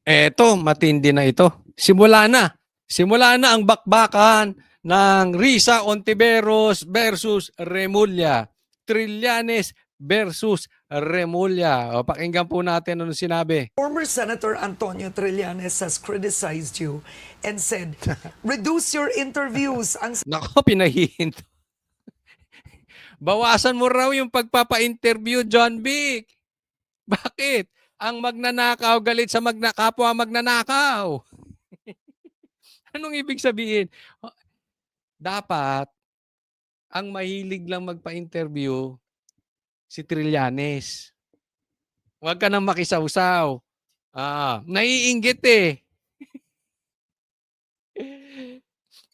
Eto, matindi na ito. Simula na. Simula na ang bakbakan ng Risa Ontiveros versus Remulla. Trillanes versus Remulla. O, pakinggan po natin ano sinabi. Former Senator Antonio Trillanes has criticized you and said, reduce your interviews. Ang Nako, pinahihinto. Bawasan mo raw yung pagpapa-interview, John Vic. Bakit? Ang magnanakaw galit sa kapwa magnanakaw. Anong ibig sabihin? Dapat, ang mahilig lang magpa-interview, si Trillanes. Huwag ka nang makisawsaw. Naiinggit eh.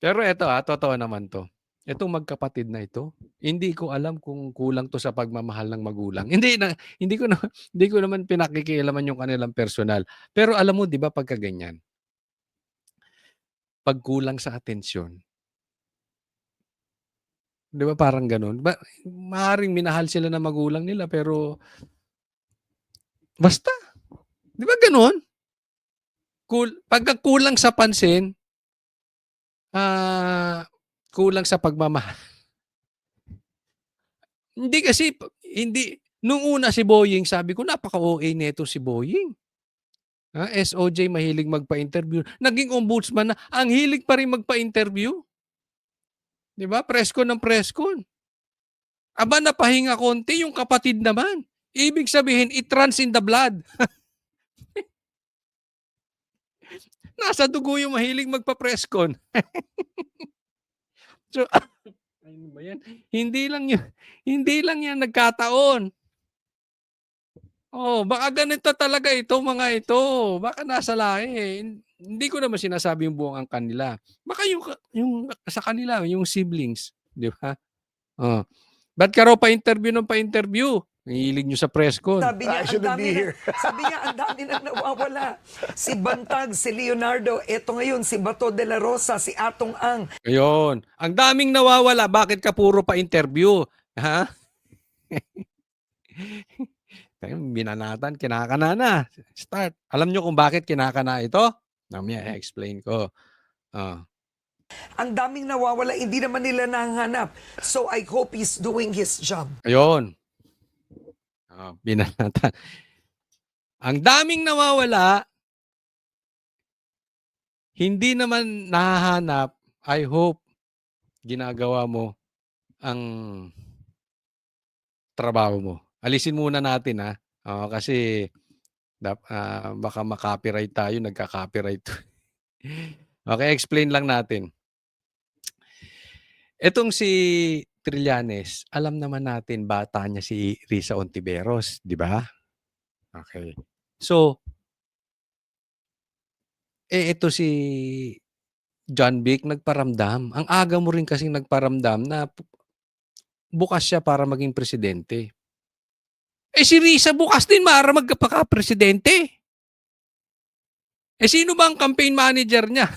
Pero eto totoo naman to. Itong magkapatid na ito, hindi ko alam kung kulang to sa pagmamahal ng magulang. Hindi ko naman pinakikialaman yung kanilang personal. Pero alam mo 'di ba pagka ganyan, pag kulang sa atensyon, 'di ba parang gano'n? Maaaring minahal sila ng magulang nila pero basta, 'di ba gano'n? Pagka kulang sa pansin, kulang sa pagmamahal. Hindi kasi hindi nung una si Boying sabi ko napaka-OA nito si Boying. SOJ mahilig magpa-interview, naging ombudsman na, ang hilig pa rin magpa-interview. 'Di ba? Preskon ng preskon. Aba napahinga konti yung kapatid naman. Ibig sabihin it runs in the blood. Nasa dugo yung mahilig magpa-preskon. So, ano ba 'yan? Hindi lang 'yan nagkataon. Baka ganito talaga ito, mga ito. Baka nasa lahi eh. Hindi ko naman sinasabi yung buong ang kanila. Baka yung sa kanila, yung siblings, 'di ba? Oh. Ba't ka raw pa-interview ng pa-interview? Hilig nyo sa press con. sabi niya, ang dami na, sabi niya, ang dami na nawawala. Si Bantag, si Leonardo, eto ngayon, si Bato de la Rosa, si Atong Ang. Ayun. Ang daming nawawala. Bakit ka puro pa-interview? Ha? Binanatan, kinakana na. Start. Alam nyo kung bakit kinakana ito? Mamaya explain ko. Ang daming nawawala, hindi naman nila nahanap. So I hope he's doing his job. Ayun. Binanatan. Ang daming nawawala, hindi naman nahahanap. I hope ginagawa mo ang trabaho mo. Alisin muna natin kasi baka ma-copyright tayo, nagka-copyright. Okay, explain lang natin. Etong si Trillanes, alam naman natin bata niya si Risa Ontiveros, di ba? Okay. So, ito si John Vic nagparamdam. Ang aga mo rin kasing nagparamdam na bukas siya para maging presidente. Si Risa bukas din para magpaka-presidente. Sino ba ang campaign manager niya?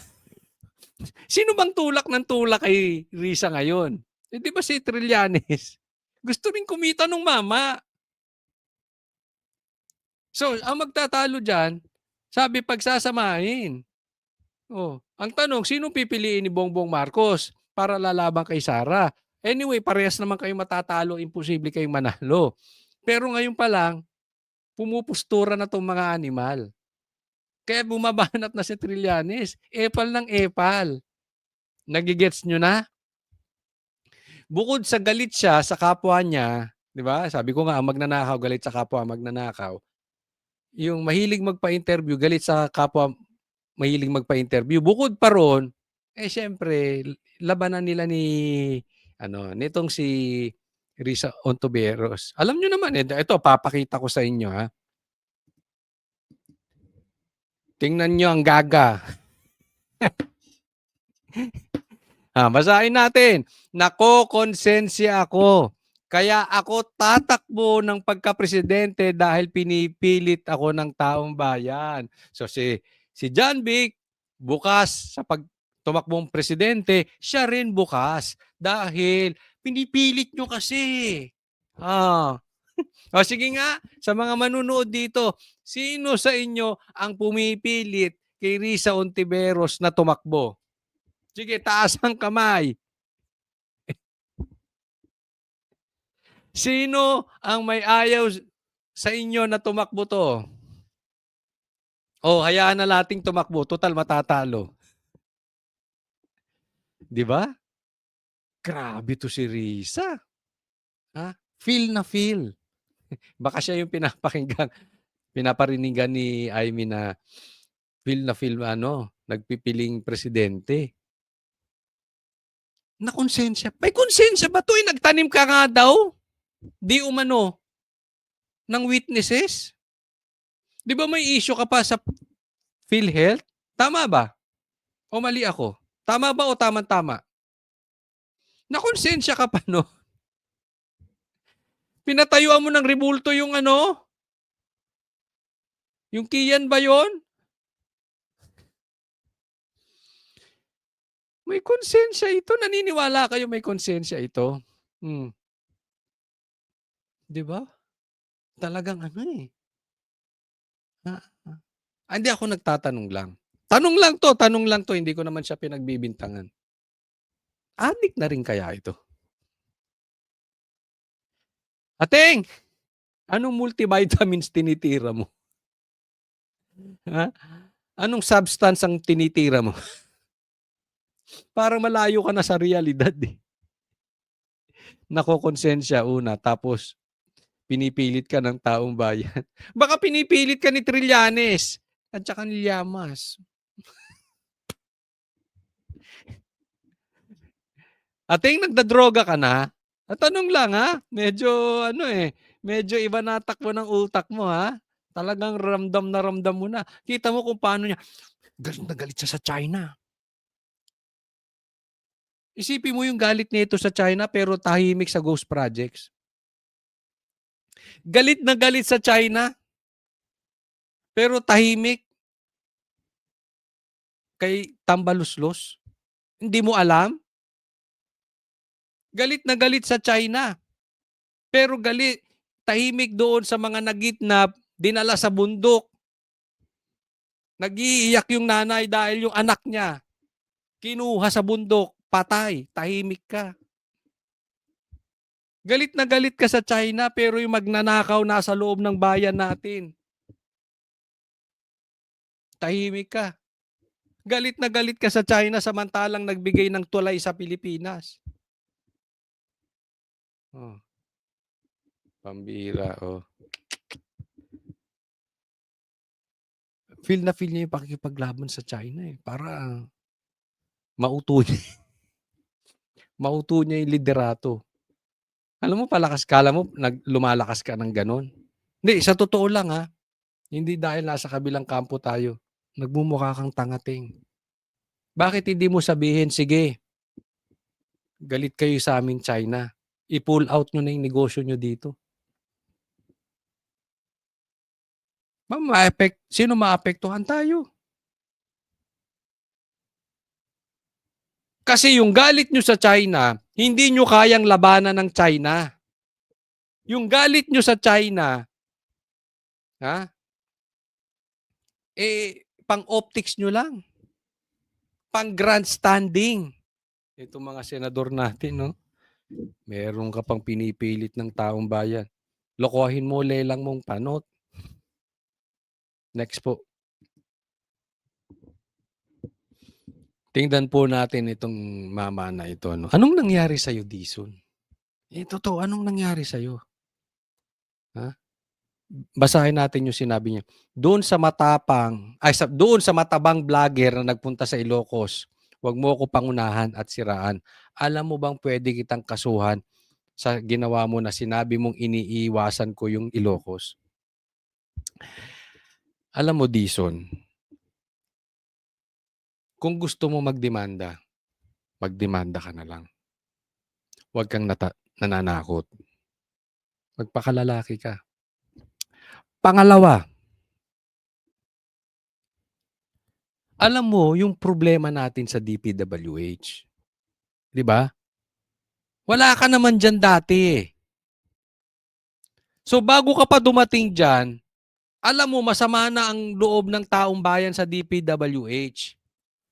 Sino bang tulak ng tulak kay Risa ngayon? Di ba si Trillanes? Gusto rin kumita nung mama. So, ang magtatalo dyan, sabi pagsasamahin. Ang tanong, sino pipiliin ni Bongbong Marcos para lalaban kay Sara? Anyway, parehas naman kayong matatalo, imposible kayong manalo. Pero ngayon pa lang, pumupustura na tong mga animal. Kaya bumabanat na si Trillanes. Epal ng epal. Nagigets nyo na? Bukod sa galit siya sa kapwa niya, 'di ba? Sabi ko nga ang magnanakaw galit sa kapwa magnanakaw. Yung mahilig magpa-interview galit sa kapwa mahilig magpa-interview. Bukod pa roon, siyempre labanan nila nitong si Risa Ontiveros. Alam niyo naman ito papakita ko sa inyo Tingnan niyo ang gaga. Basahin natin. Nakokonsensya ako. Kaya ako tatakbo ng pagka-presidente dahil pinipilit ako ng taong bayan. So si John Vic, bukas sa tumakbong presidente, siya rin bukas. Dahil pinipilit nyo kasi. O sige nga, sa mga manunood dito, sino sa inyo ang pumipilit kay Risa Ontiveros na tumakbo? Sige, taas ang kamay. Sino ang may ayaw sa inyo na tumakbo 'to? O hayaan na nating tumakbo, tutal matatalo. 'Di ba? Grabe 'to si Risa, feel na feel. Baka siya yung pinaparinigan ni Amy na feel ano, nagpipiling presidente. Nakonsensya. May konsensya ba 'to, nagtanim ka nga daw, di umano, ng witnesses? 'Di ba may issue ka pa sa PhilHealth? Tama ba o mali ako? Tama ba o tamang-tama? Nakonsensya ka pa 'no? Pinatayuan mo ng rebulto yung ano, yung Kian ba yun? May konsensya ito, naniniwala kayo may konsensya ito? 'Di ba? Talagang ano, ah, hindi ako nagtatanong lang. Tanong lang 'to, hindi ko naman siya pinagbibintangan. Adik na rin kaya ito? "Ating, anong multivitamins tinitira mo? Ha? Anong substance ang tinitira mo?" Parang malayo ka na sa realidad, eh. Nakokonsensya una, tapos pinipilit ka ng taong bayan. Baka pinipilit ka ni Trillanes at saka ni Llamas. "Ating, nagdadroga ka na?" Tanong lang, medyo ano, medyo iba na takbo ng utak mo, Talagang ramdam na ramdam mo na. Kita mo kung paano niya, galit na galit siya sa China. Isipin mo yung galit nito sa China pero tahimik sa ghost projects. Galit na galit sa China pero tahimik kay Tambaluslos. Hindi mo alam? Galit na galit sa China pero tahimik doon sa mga nagitnap, dinala sa bundok. Nag-iiyak yung nanay dahil yung anak niya kinuha sa bundok, patay, tahimik ka. Galit na galit ka sa China pero yung magnanakaw nasa loob ng bayan natin, tahimik ka. Galit na galit ka sa China samantalang nagbigay ng tulay sa Pilipinas. Oh, pambira, oh. Feel na feel niya yung pakikipaglaban sa China, para mauto niya mauto niya yung liderato. Alam mo, kala mo lumalakas ka ng gano'n. Hindi, sa totoo lang, hindi dahil nasa kabilang kampo tayo. Nagmumukha kang tangating. Bakit hindi mo sabihin, sige, galit kayo sa amin China, i-pull out nyo na yung negosyo nyo dito. Sino maapektuhan? Tayo. Kasi yung galit nyo sa China, hindi nyo kayang labanan ng China. Yung galit nyo sa China, pang-optics nyo lang. Pang-grandstanding. Itong mga senador natin, no? Meron ka pang pinipilit ng taong bayan. Lokohin mo, lelang mong panot. Next po. Tingnan po natin itong mama na ito. No? Anong nangyari sa'yo, Dison? Totoo, anong nangyari sa'yo? Basahin natin yung sinabi niya. Doon sa matabang vlogger na nagpunta sa Ilocos, huwag mo ako pangunahan at siraan. Alam mo bang pwede kitang kasuhan sa ginawa mo na sinabi mong iniiwasan ko yung Ilocos? Alam mo, Dison, kung gusto mo magdemanda ka na lang. Huwag kang nananakot. Magpakalalaki ka. Pangalawa, alam mo yung problema natin sa DPWH. 'Di ba? Wala ka naman diyan dati, So bago ka pa dumating diyan, alam mo masama na ang loob ng taong bayan sa DPWH.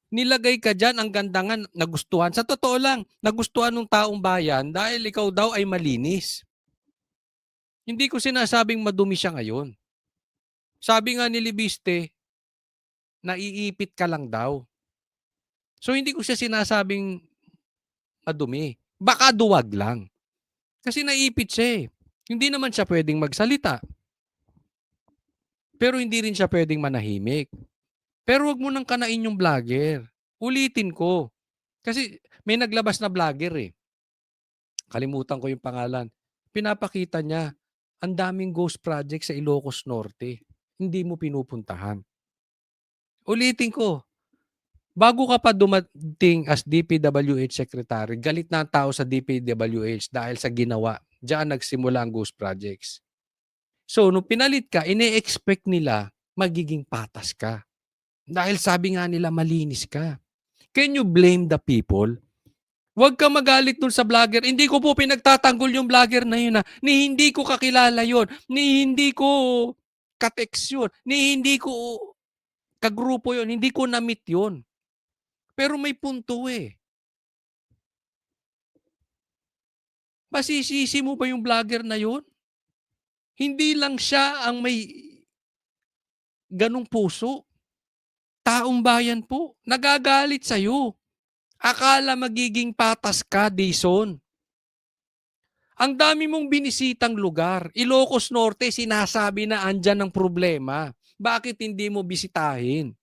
Nilagay ka diyan, ang ganda nga nagustuhan. Sa totoo lang, nagustuhan ng taong bayan dahil ikaw daw ay malinis. Hindi ko sinasabing madumi siya ngayon. Sabi nga ni Libiste, naiipit ka lang daw. So hindi ko siya sinasabing madumi. Baka duwag lang. Kasi naiipit siya eh. Hindi naman siya pwedeng magsalita. Pero hindi rin siya pwedeng manahimik. Pero wag mo nang kanain yung vlogger. Ulitin ko. Kasi may naglabas na vlogger eh. Kalimutan ko yung pangalan. Pinapakita niya, ang daming ghost project sa Ilocos Norte. Hindi mo pinupuntahan. Ulitin ko, bago ka pa dumating as DPWH Secretary, galit na ang tao sa DPWH dahil sa ginawa. Diyan nagsimula ang ghost projects. So, nung pinalit ka, ine-expect nila magiging patas ka. Dahil sabi nga nila malinis ka. Can you blame the people? Huwag ka magalit dun sa vlogger. Hindi ko po pinagtatanggol yung vlogger na yun. Ni hindi ko kakilala yun. Ni hindi ko katext yun. Ni hindi ko kagrupo yun. Hindi ko na-meet yun. Pero may punto eh. Masisisi mo ba yung vlogger na yun? Hindi lang siya ang may ganong puso. Taong bayan po. Nagagalit sa'yo. Akala magiging patas ka, Dison. Ang dami mong binisitang lugar. Ilocos Norte, sinasabi na andyan ang problema. Bakit hindi mo bisitahin?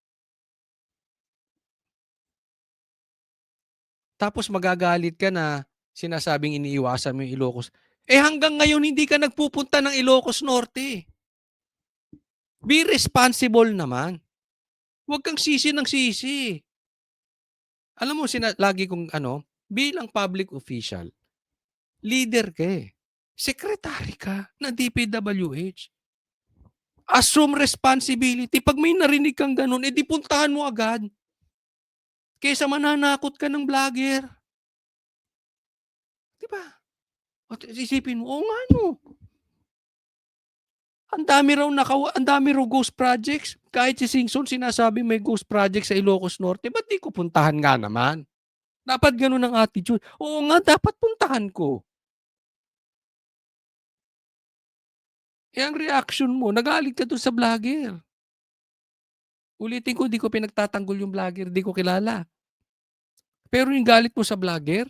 Tapos magagalit ka na sinasabing iniiwasan mo yung Ilocos. Eh hanggang ngayon hindi ka nagpupunta ng Ilocos Norte. Be responsible naman. Huwag kang sisi ng sisi. Alam mo, lagi kong bilang public official, leader ka eh. Secretary ka ng DPWH. Assume responsibility. Pag may narinig kang ganun, edi puntahan mo agad. Kaysa mananakot ka ng vlogger. Diba? At isipin mo, oo nga no. Ang dami raw ghost projects. Kahit si Singson sinasabi may ghost project sa Ilocos Norte, ba't di ko puntahan nga naman? Dapat ganun ang attitude. Oo nga, dapat puntahan ko. Eh ang reaction mo, nagalit ka dun sa vlogger. Ulitin ko, di ko pinagtatanggol yung vlogger, di ko kilala. Pero yung galit mo sa vlogger,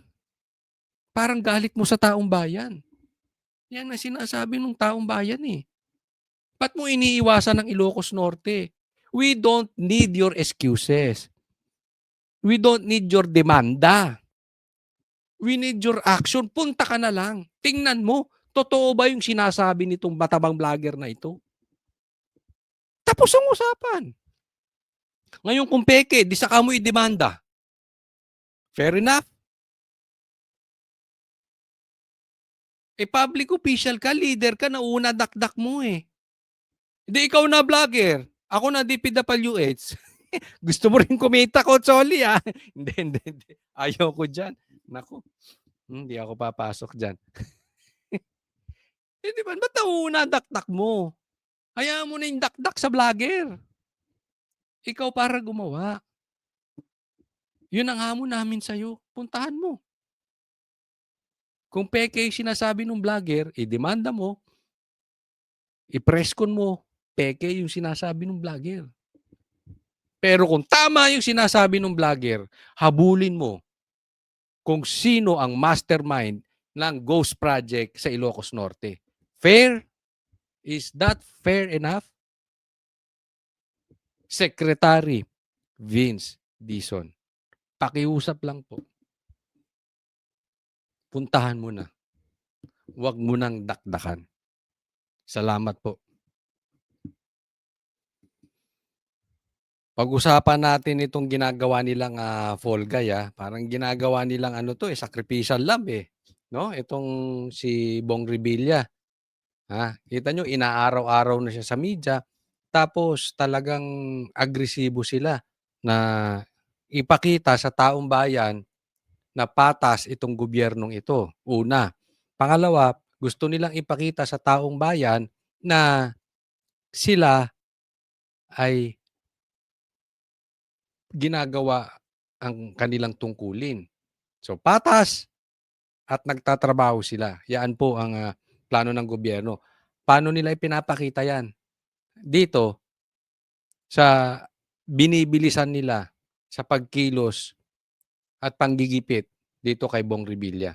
parang galit mo sa taong bayan. Yan ang sinasabi ng taong bayan eh. Ba't mo iniiwasan ng Ilocos Norte? We don't need your excuses. We don't need your demanda. We need your action. Punta ka na lang. Tingnan mo, totoo ba yung sinasabi nitong matabang vlogger na ito? Tapos ang usapan. Ngayon kung peke, di saka mo i-demanda. Fair enough. Eh public official ka, leader ka, nauna dakdak mo eh. Hindi ikaw na vlogger. Ako na DPWH. Gusto mo rin kumita ko, Choli ah. Hindi. Ayaw ko dyan. Naku, hindi ako papasok dyan. Eh di ba, ba't nauna dakdak mo? Hayaan mo na yung dakdak sa vlogger. Ikaw para gumawa. Yun ang hamon namin sa'yo. Puntahan mo. Kung peke yung sinasabi ng vlogger, i-demanda mo, i-press con mo, peke yung sinasabi ng vlogger. Pero kung tama yung sinasabi ng vlogger, habulin mo kung sino ang mastermind ng ghost project sa Ilocos Norte. Fair? Is that fair enough? Secretary Vince Dizon. Pakiusap lang po. Puntahan mo na. Huwag mo nang dakdakan. Salamat po. Pag-usapan natin itong ginagawa nilang Fall Guy parang ginagawa nilang sacrificial lamb eh. No? Itong si Bong Revilla. Kita nyo, inaaraw-araw na siya sa media. Tapos talagang agresibo sila na ipakita sa taong bayan na patas itong gobyernong ito. Una. Pangalawa, Gusto nilang ipakita sa taong bayan na sila ay ginagawa ang kanilang tungkulin. So, patas at nagtatrabaho sila. Yan po ang, plano ng gobyerno. Paano nila ipinapakita yan? Dito sa binibilisan nila sa pagkilos at panggigipit dito kay Bong Revilla.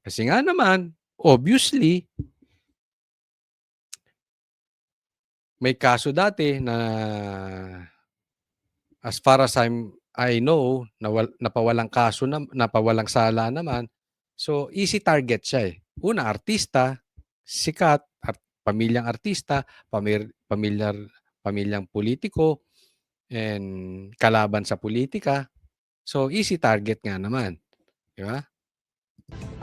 Kasi nga naman, obviously, may kaso dati na as far as I know, napawalang kaso napawalang sala naman. So, easy target siya eh. Una, artista, sikat, pamilyang artista, pamilyang politiko, and kalaban sa politika. So, easy target nga naman. Di ba?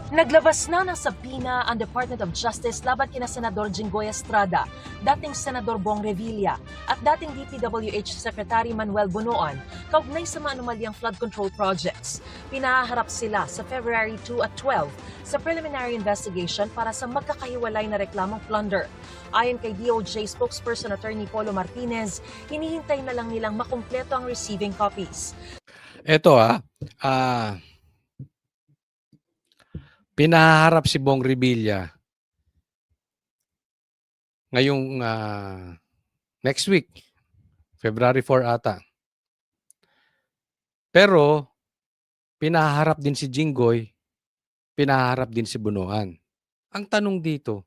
Naglabas na ng sabina ang Department of Justice laban kina Senador Jinggoy Estrada, dating Senador Bong Revilla, at dating DPWH Secretary Manuel Bunoan kaugnay sa mga anomalyang flood control projects. Pinaharap sila sa February 2 at 12 sa preliminary investigation para sa magkakahiwalay na reklamong plunder. Ayon kay DOJ spokesperson Attorney Polo Martinez, hinihintay na lang nilang makumpleto ang receiving copies. Ito pinaharap si Bong Revilla ngayong next week, February 4 ata. Pero pinaharap din si Jinggoy, pinaharap din si Bunoan. Ang tanong dito,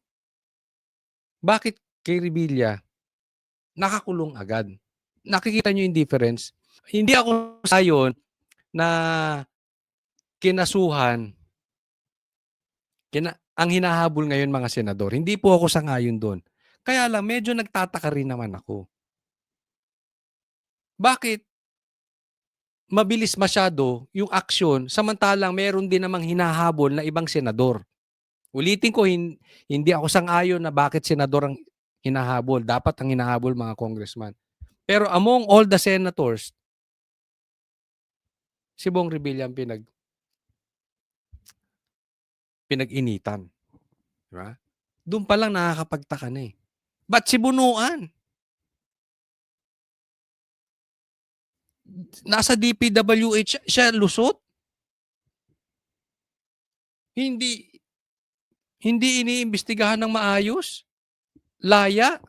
bakit kay Revilla nakakulong agad? Nakikita niyo yung difference? Hindi ako sayon na kinasuhan ang hinahabol ngayon mga senador. Hindi po ako sangayon doon. Kaya lang, medyo nagtataka rin naman ako. Bakit mabilis masyado yung aksyon samantalang meron din namang hinahabol na ibang senador? Ulitin ko, hindi ako sang-ayon na bakit senador ang hinahabol. Dapat ang hinahabol mga congressman. Pero among all the senators, si Bong Revilla ang pinag-initan. Diba? Doon pa lang nakakapagtaka na eh. Ba't si Bunuan? Nasa DPWH siya lusot? Hindi iniimbestigahan ng maayos? Laya?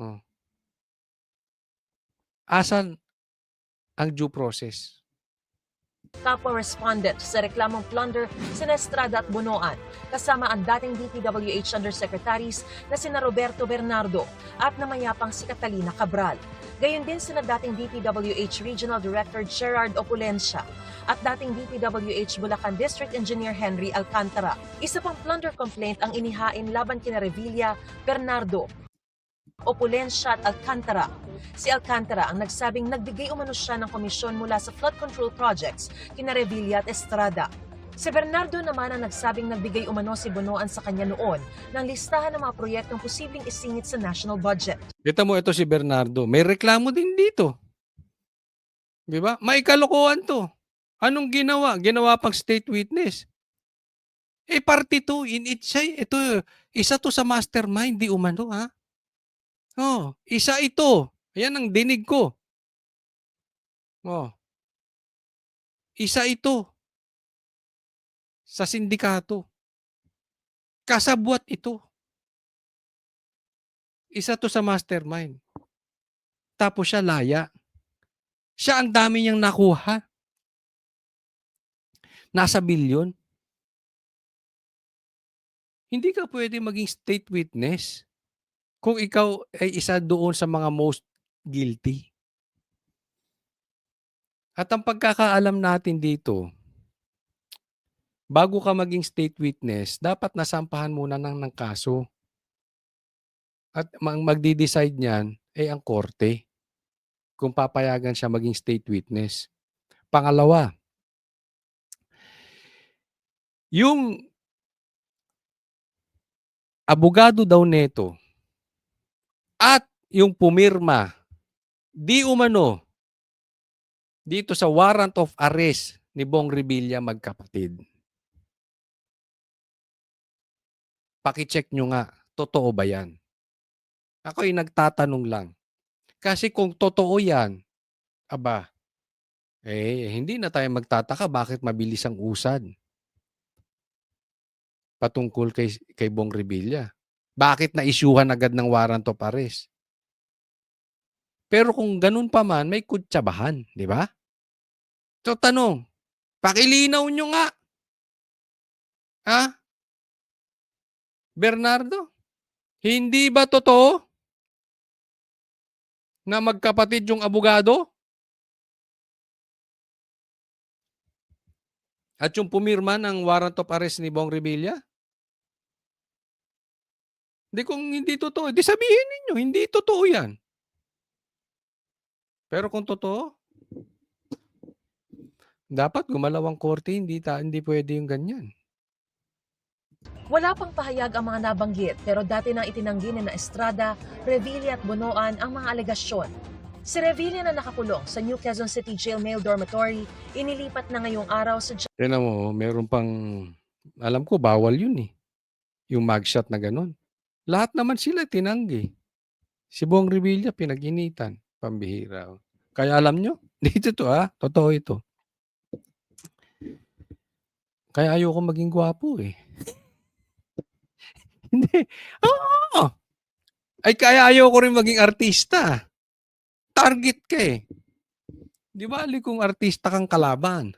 Oh. Asan ang due process? Kapwa respondent sa reklamong plunder sina Estrada at Bunoan, kasama ang dating DPWH Undersecretaries na sina Roberto Bernardo at namayapang si Catalina Cabral. Gayon din sina dating DPWH Regional Director Gerard Opulencia at dating DPWH Bulacan District Engineer Henry Alcantara. Isa pang plunder complaint ang inihain laban kina Revilla, Bernardo, Opulencia at Alcantara. Si Alcantara ang nagsabing nagbigay umano siya ng komisyon mula sa flood control projects kina Revilla at Estrada. Si Bernardo naman ang nagsabing nagbigay umano si Bunoan sa kanya noon ng listahan ng mga proyektong posibleng isingit sa national budget. Kita mo ito si Bernardo, may reklamo din dito. Di ba? May kalokohan to. Anong ginawa? Ginawa pang state witness. Party to. Ito, isa to sa mastermind, di umano ha? Oh, isa ito. Ayan ang dinig ko. Oh. Isa ito sa sindikato. Kasabwat ito. Isa to sa mastermind. Tapos siya laya. Siya ang dami niyang nakuha. Nasa bilyon. Hindi ka pwede maging state witness kung ikaw ay isa doon sa mga most guilty. At ang pagkakaalam natin dito, bago ka maging state witness, dapat nasampahan muna ng kaso. At magdi-decide niyan ay ang korte kung papayagan siya maging state witness. Pangalawa, yung abogado daw neto at yung pumirma di umano dito sa warrant of arrest ni Bong Revilla magkapatid. paki-check nyo nga, totoo ba yan? Ako'y nagtatanong lang. Kasi kung totoo yan, aba, hindi na tayo magtataka bakit mabilis ang usad patungkol kay Bong Revilla. Bakit na-isyuhan agad ng warrant of arrest? Pero kung ganun pa man, may kutsabahan, di ba? So tanong, pakilinaw nyo nga. Ha? Bernardo, hindi ba totoo na magkapatid yung abogado? At yung pumirma ng warrant of arrest ni Bong Revilla? Di kung hindi totoo, di sabihin ninyo, hindi totoo yan. Pero kung totoo, dapat gumalaw ang korte, hindi pwede yung ganyan. Wala pang pahayag ang mga nabanggit pero dati nang itinanggi ni na Estrada, Revilla at Bunoan ang mga alegasyon. Si Revilla na nakakulong sa New Quezon City Jail Male Dormitory, inilipat na ngayong araw sa Tignan mo, meron pang, alam ko, bawal yun eh. Yung mugshot na ganun. Lahat naman sila tinanggi. Si Bong Revilla pinag-initan. Pambihira. Kaya alam nyo, dito to totoo ito. Kaya ayoko maging gwapo eh. Hindi. Oo. Ay kaya ayoko rin maging artista. Target ka eh. Di ba kung artista kang kalaban?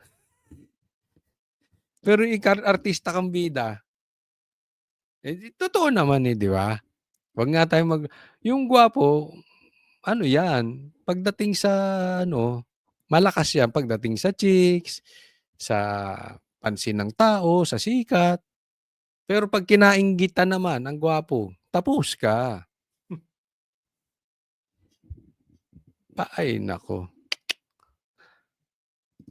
Pero artista kang bida. Totoo naman eh, di ba? Wag nga tayo yung gwapo, ano yan, pagdating sa, malakas yan pagdating sa chicks, sa pansin ng tao, sa sikat. Pero pag kinainggitan naman ang gwapo, tapos ka. Ay, nako.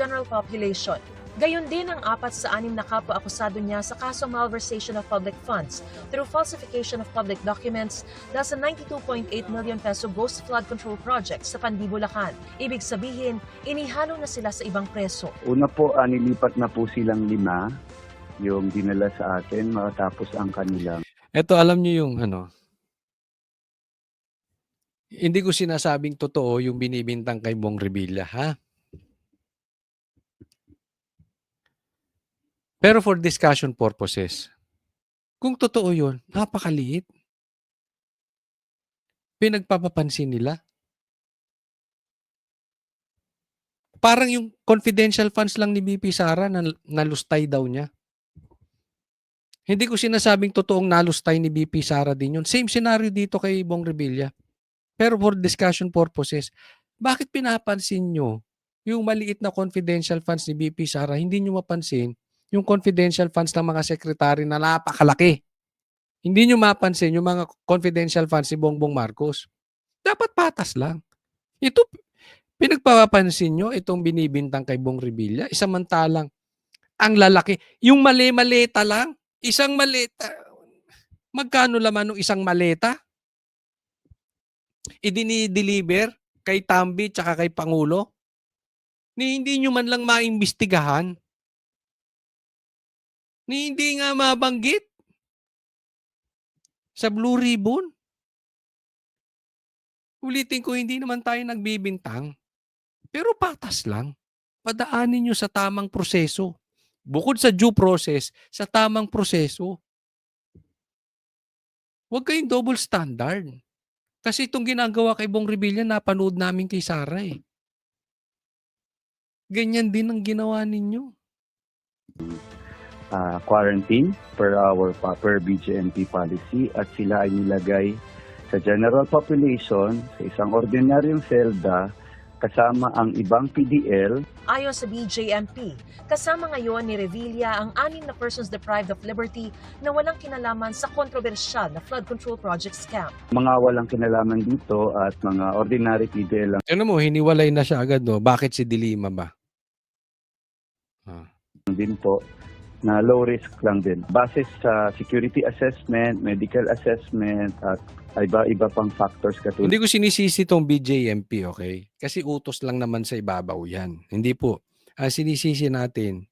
general population. Gayon din ang 4 sa 6 na kapwa-akusado niya sa kaso malversation of public funds through falsification of public documents dahil sa 92.8 million peso ghost flood control project sa Pandi, Bulacan. Ibig sabihin, inihalo na sila sa ibang preso. Una po, nilipat na po silang 5 yung dinala sa atin matapos ang kanilang. Ito, alam niyo yung hindi ko sinasabing totoo yung binibintang kay Bong Revilla, ha? Pero for discussion purposes, kung totoo yun, napakaliit. Pinagpapapansin nila. Parang yung confidential funds lang ni BP Sara na nalustay daw niya. Hindi ko sinasabing totoong nalustay ni BP Sara din yun. Same scenario dito kay Bong Revilla. Pero for discussion purposes, bakit pinapansin nyo yung maliit na confidential funds ni BP Sara, hindi nyo mapansin yung confidential funds ng mga sekretary na napakalaki? Hindi nyo mapansin yung mga confidential funds ni Bongbong Marcos. Dapat patas lang. Ito, pinagpapansin nyo itong binibintang kay Bong Revilla, isamantalang ang lalaki, yung mali-maleta lang, isang maleta, magkano laman ng isang maleta? Idini-deliver kay Tambi tsaka kay Pangulo? Ni hindi nyo man lang maimbestigahan? Ni hindi nga mabanggit? Sa Blue Ribbon? Ulitin ko, hindi naman tayo nagbibintang. Pero patas lang. Padaanin nyo sa tamang proseso. Bukod sa due process, sa tamang proseso. Huwag kayong double standard. Kasi itong ginagawa kay Bong Revilla, napanood namin kay Sara eh. Ganyan din ang ginawa ninyo. Quarantine per BJMP policy at sila ay nilagay sa general population sa isang ordinaryong selda kasama ang ibang PDL. Ayon sa BJMP, kasama ngayon ni Revilla ang 6 na persons deprived of liberty na walang kinalaman sa kontrobersyal na flood control project scam. Mga walang kinalaman dito at mga ordinary PDL lang Ano mo, hiniwalay na siya agad, no? Bakit si Dilima ba? din po na low risk lang din. Base sa security assessment, medical assessment at iba pang factors katulad. Hindi ko sinisisi tong BJMP, okay? Kasi utos lang naman sa ibabaw yan. Hindi po. Ang sinisisi natin,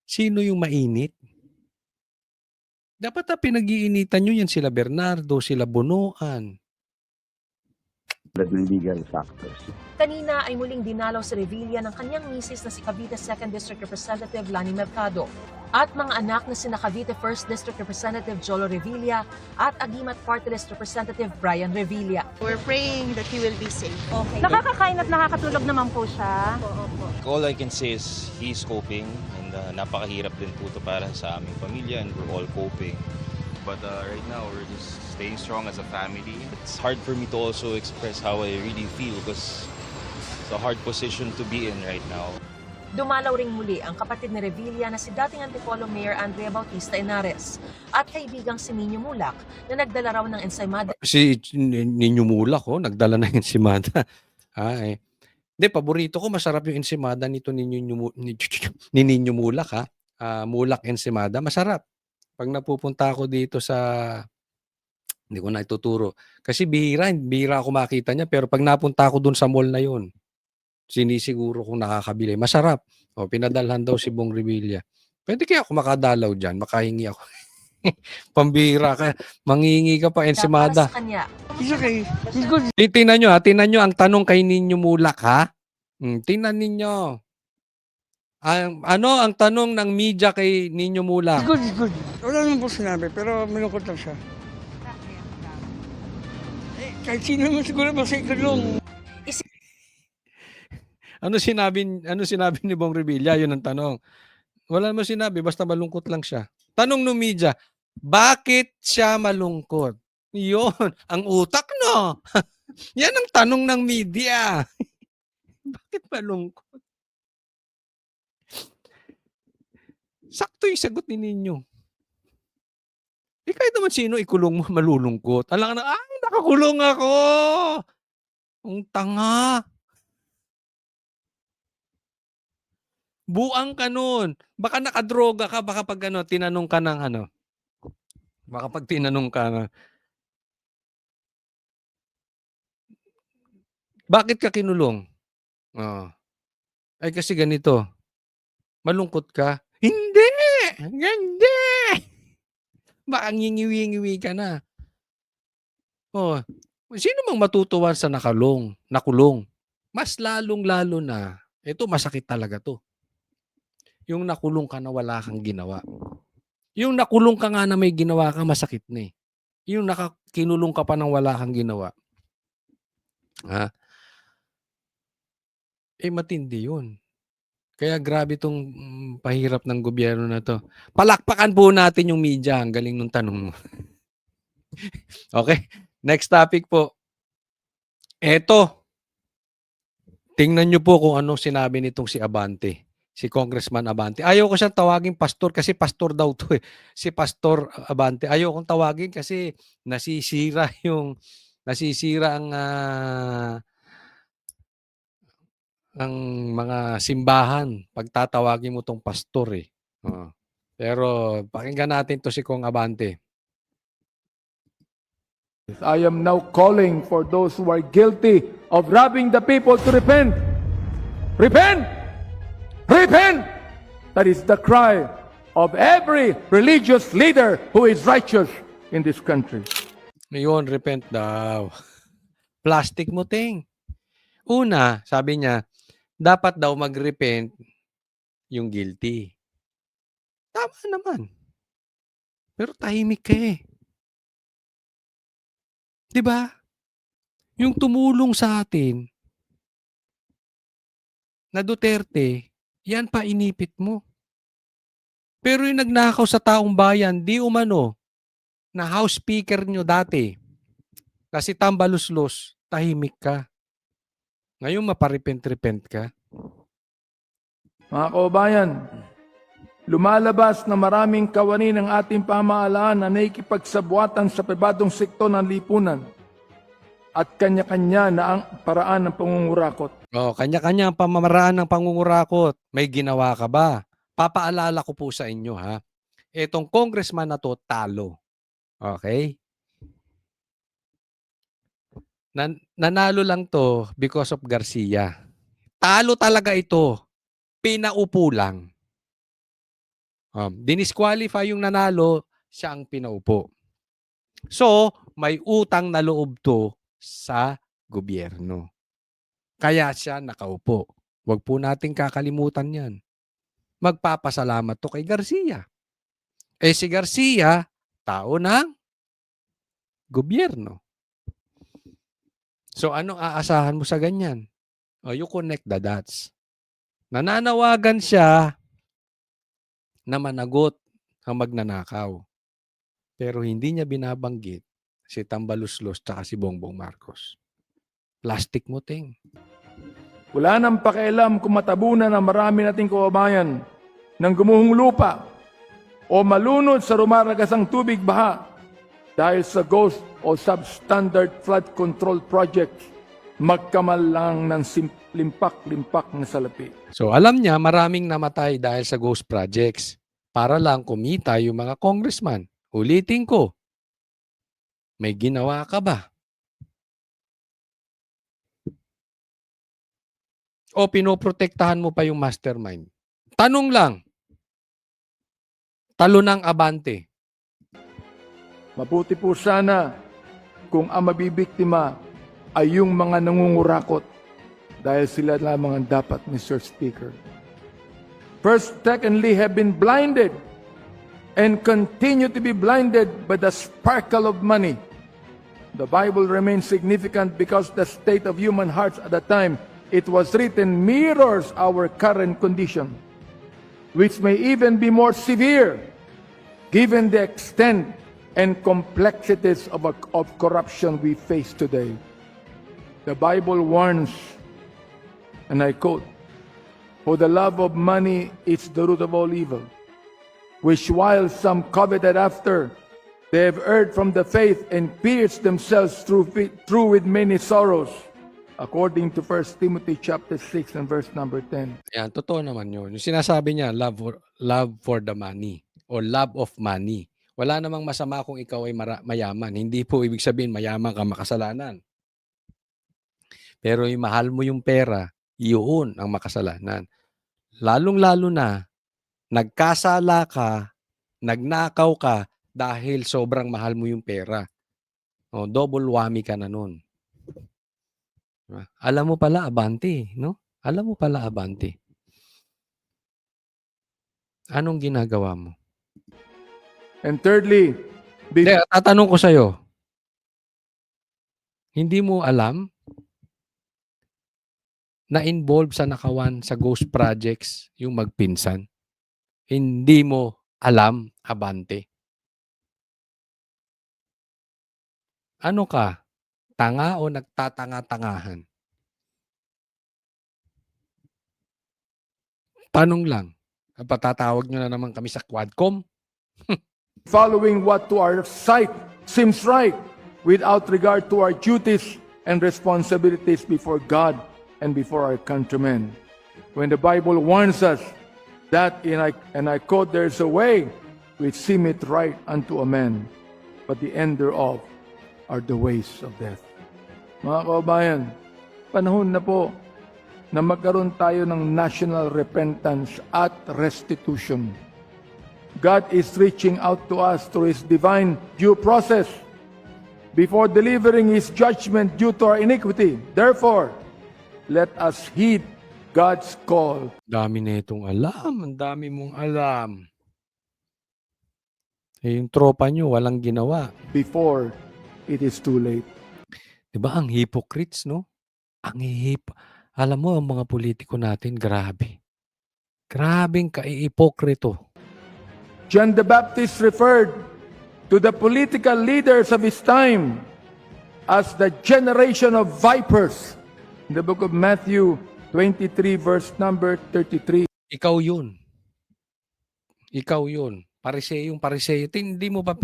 sino yung mainit? Dapat pinag-iinitan nyo yan sila Bernardo, sila Bonoan. ng legal factors. Kanina ay muling dinalaw sa Revilla ng kanyang misis na si Cavite 2nd District Representative Lani Mercado at mga anak na sina Cavite 1st District Representative Jolo Revilla at Agimat Party List Representative Brian Revilla. We're praying that he will be safe. Okay. Nakakakain at nakakatulog naman po siya. All I can say is he's coping and napakahirap din po ito para sa aming pamilya and we're all coping. But right now, we're just staying strong as a family. It's hard for me to also express how I really feel because it's a hard position to be in right now. Dumalaw ring muli ang kapatid ni Revilla na si dating Antipolo Mayor Andrea Bautista Henares at kaibigang si Nino Mulak na nagdala raw ng ensaymada Si Ninyo Mulak, nagdala na yung ensimada. Ay. Hindi, paborito ko, masarap yung ensimada nito ni Ninyo Mulak, ha? Mulak ensimada, masarap. Pag napupunta ako dito sa, hindi ko na ituturo. Kasi bihira ako makita niya. Pero pag napunta ako dun sa mall na yun, sinisiguro kong nakakabili. Masarap. Pinadalhan daw si Bong Revilla. Pwede kaya ako makadalaw dyan, makahingi ako. Pambihira ka, manghingi ka pa para ensimada. sa kanya. He's okay. He's good. Tingnan nyo, tingnan nyo ang tanong kay Ninyo Mulak, ha? Tingnan ninyo. Ano ang tanong ng media kay Ninyo Mulak? He's good, he's good. Wala naman po sinabi, pero malungkot lang siya. Kahit sino naman siguro masaya ikulong. Ano sinabi ni Bong Revilla? Yun ang tanong. Wala naman sinabi, basta malungkot lang siya. Tanong ng media, bakit siya malungkot? Yun, ang utak, no? Yan ang tanong ng media. Bakit malungkot? Sakto yung sagot ni Ninyo. Kahit naman sino ikulong mo, malulungkot. Alam ka na, nakakulong ako! Ang tanga. Buang ka nun. Baka nakadroga ka, baka pag tinanong ka ng baka pag tinanong ka na, bakit ka kinulong? Ay kasi ganito. Malungkot ka? Hindi! Hindi! Baka ngingiwi-ngiwi ka na. Sino mang matutuwa sa nakulong? Mas lalong-lalo na, ito masakit talaga to. Yung nakulong ka na wala kang ginawa. Yung nakulong ka nga na may ginawa ka, masakit na eh. Yung kinulong ka pa ng wala kang ginawa. Matindi yun. Kaya grabe itong pahirap ng gobyerno na to. Palakpakan po natin yung media. Ang galing nung tanong mo. Okay, next topic po. Eto. Tingnan nyo po kung anong sinabi nitong si Abante. Si Congressman Abante. Ayaw ko siyang tawagin pastor kasi pastor daw to eh. Si Pastor Abante. Ayaw kong tawagin kasi nasisira ang mga simbahan pag tatawagin mo tong pastor eh. Pero pakinggan natin to si Kong Abante. I am now calling for those who are guilty of robbing the people to repent. Repent! Repent! That is the cry of every religious leader who is righteous in this country. Ngayon, repent daw. Plastic mo, ting. Una, sabi niya, dapat daw mag-repent yung guilty. Tama naman. Pero tahimik ka eh. Diba? Yung tumulong sa atin na Duterte, yan pa inipit mo. Pero yung nagnakaw sa taong bayan, di umano, na House Speaker nyo dati, kasi tambaluslos, tahimik ka. Ngayon maparepent-repent ka. Mga kababayan, lumalabas na maraming kawani ng ating pamahalaan na naikipagsabuatan sa pribadong sektor ng lipunan at kanya-kanya na ang paraan ng pangungurakot. Kanya-kanya ang pamamaraan ng pangungurakot. May ginawa ka ba? Papaalala ko po sa inyo ha. Etong congressman na to, talo. Okay? Nanalo lang to because of Garcia. Talo talaga ito. Pinaupo lang. Dinisqualify yung nanalo, siya ang pinaupo. So, may utang na loob to sa gobyerno. Kaya siya nakaupo. Huwag po nating kakalimutan yan. Magpapasalamat to kay Garcia. Si Garcia, tao ng gobyerno. So, anong aasahan mo sa ganyan? You connect the dots. Nananawagan siya na managot ang magnanakaw. Pero hindi niya binabanggit si Tambaluslos at si Bongbong Marcos. Plastic mo, ting. Wala nang pakialam kung matabunan ang marami nating kababayan ng gumuhong lupa o malunod sa rumaragasang tubig baha dahil sa ghost o substandard flood control projects, magkamal lang ng limpak-limpak na salapi. So alam niya maraming namatay dahil sa ghost projects para lang kumita yung mga congressman. Ulitin ko, may ginawa ka ba? O pinoprotektahan mo pa yung mastermind? Tanong lang, talo ng abante. Mabuti po sana kung ang mabibiktima ay yung mga nangungurakot dahil sila lamang ang dapat, Mr. Speaker. First, secondly, have been blinded and continue to be blinded by the sparkle of money. The Bible remains significant because the state of human hearts at the time it was written mirrors our current condition, which may even be more severe given the extent and complexities of corruption we face today. The Bible warns, and I quote, "For the love of money is the root of all evil, which while some coveted after, they have erred from the faith and pierced themselves through with many sorrows." According to 1 Timothy chapter 6 and verse number 10. Yan, totoo naman yun. Yung sinasabi niya, love for the money or love of money. Wala namang masama kung ikaw ay mayaman. Hindi po ibig sabihin mayaman ka makasalanan. Pero yung mahal mo yung pera, yun ang makasalanan. Lalong-lalo na, nagkasala ka, nagnakaw ka dahil sobrang mahal mo yung pera. Double whammy ka na nun. Alam mo pala, abante, no? Alam mo pala, abante. Anong ginagawa mo? And thirdly, Tatanong ko sa'yo, hindi mo alam na involved sa nakawan sa ghost projects yung magpinsan? Hindi mo alam, abante. Ano ka? Tanga o nagtatanga-tangahan? Tanong lang. Patatawag nyo na naman kami sa Quadcom? following what to our sight seems right without regard to our duties and responsibilities before God and before our countrymen. When the Bible warns us that, and I quote, "There's a way which seemeth right unto a man, but the end thereof are the ways of death." Mga kababayan, panahon na po na magkaroon tayo ng national repentance at restitution. God is reaching out to us through His divine due process before delivering His judgment due to our iniquity. Therefore, let us heed God's call. Dami na itong alam. Ang dami mong alam. Yung tropa nyo, walang ginawa. Before it is too late. Diba ang hypocrites, no? Ang Alam mo, ang mga politiko natin, grabe. Grabing ka-ipokrito. John the Baptist referred to the political leaders of his time as the generation of vipers. In the book of Matthew 23, verse number 33. Ikaw yun. Ikaw yun. Pariseyong pariseyo. Hindi mo pa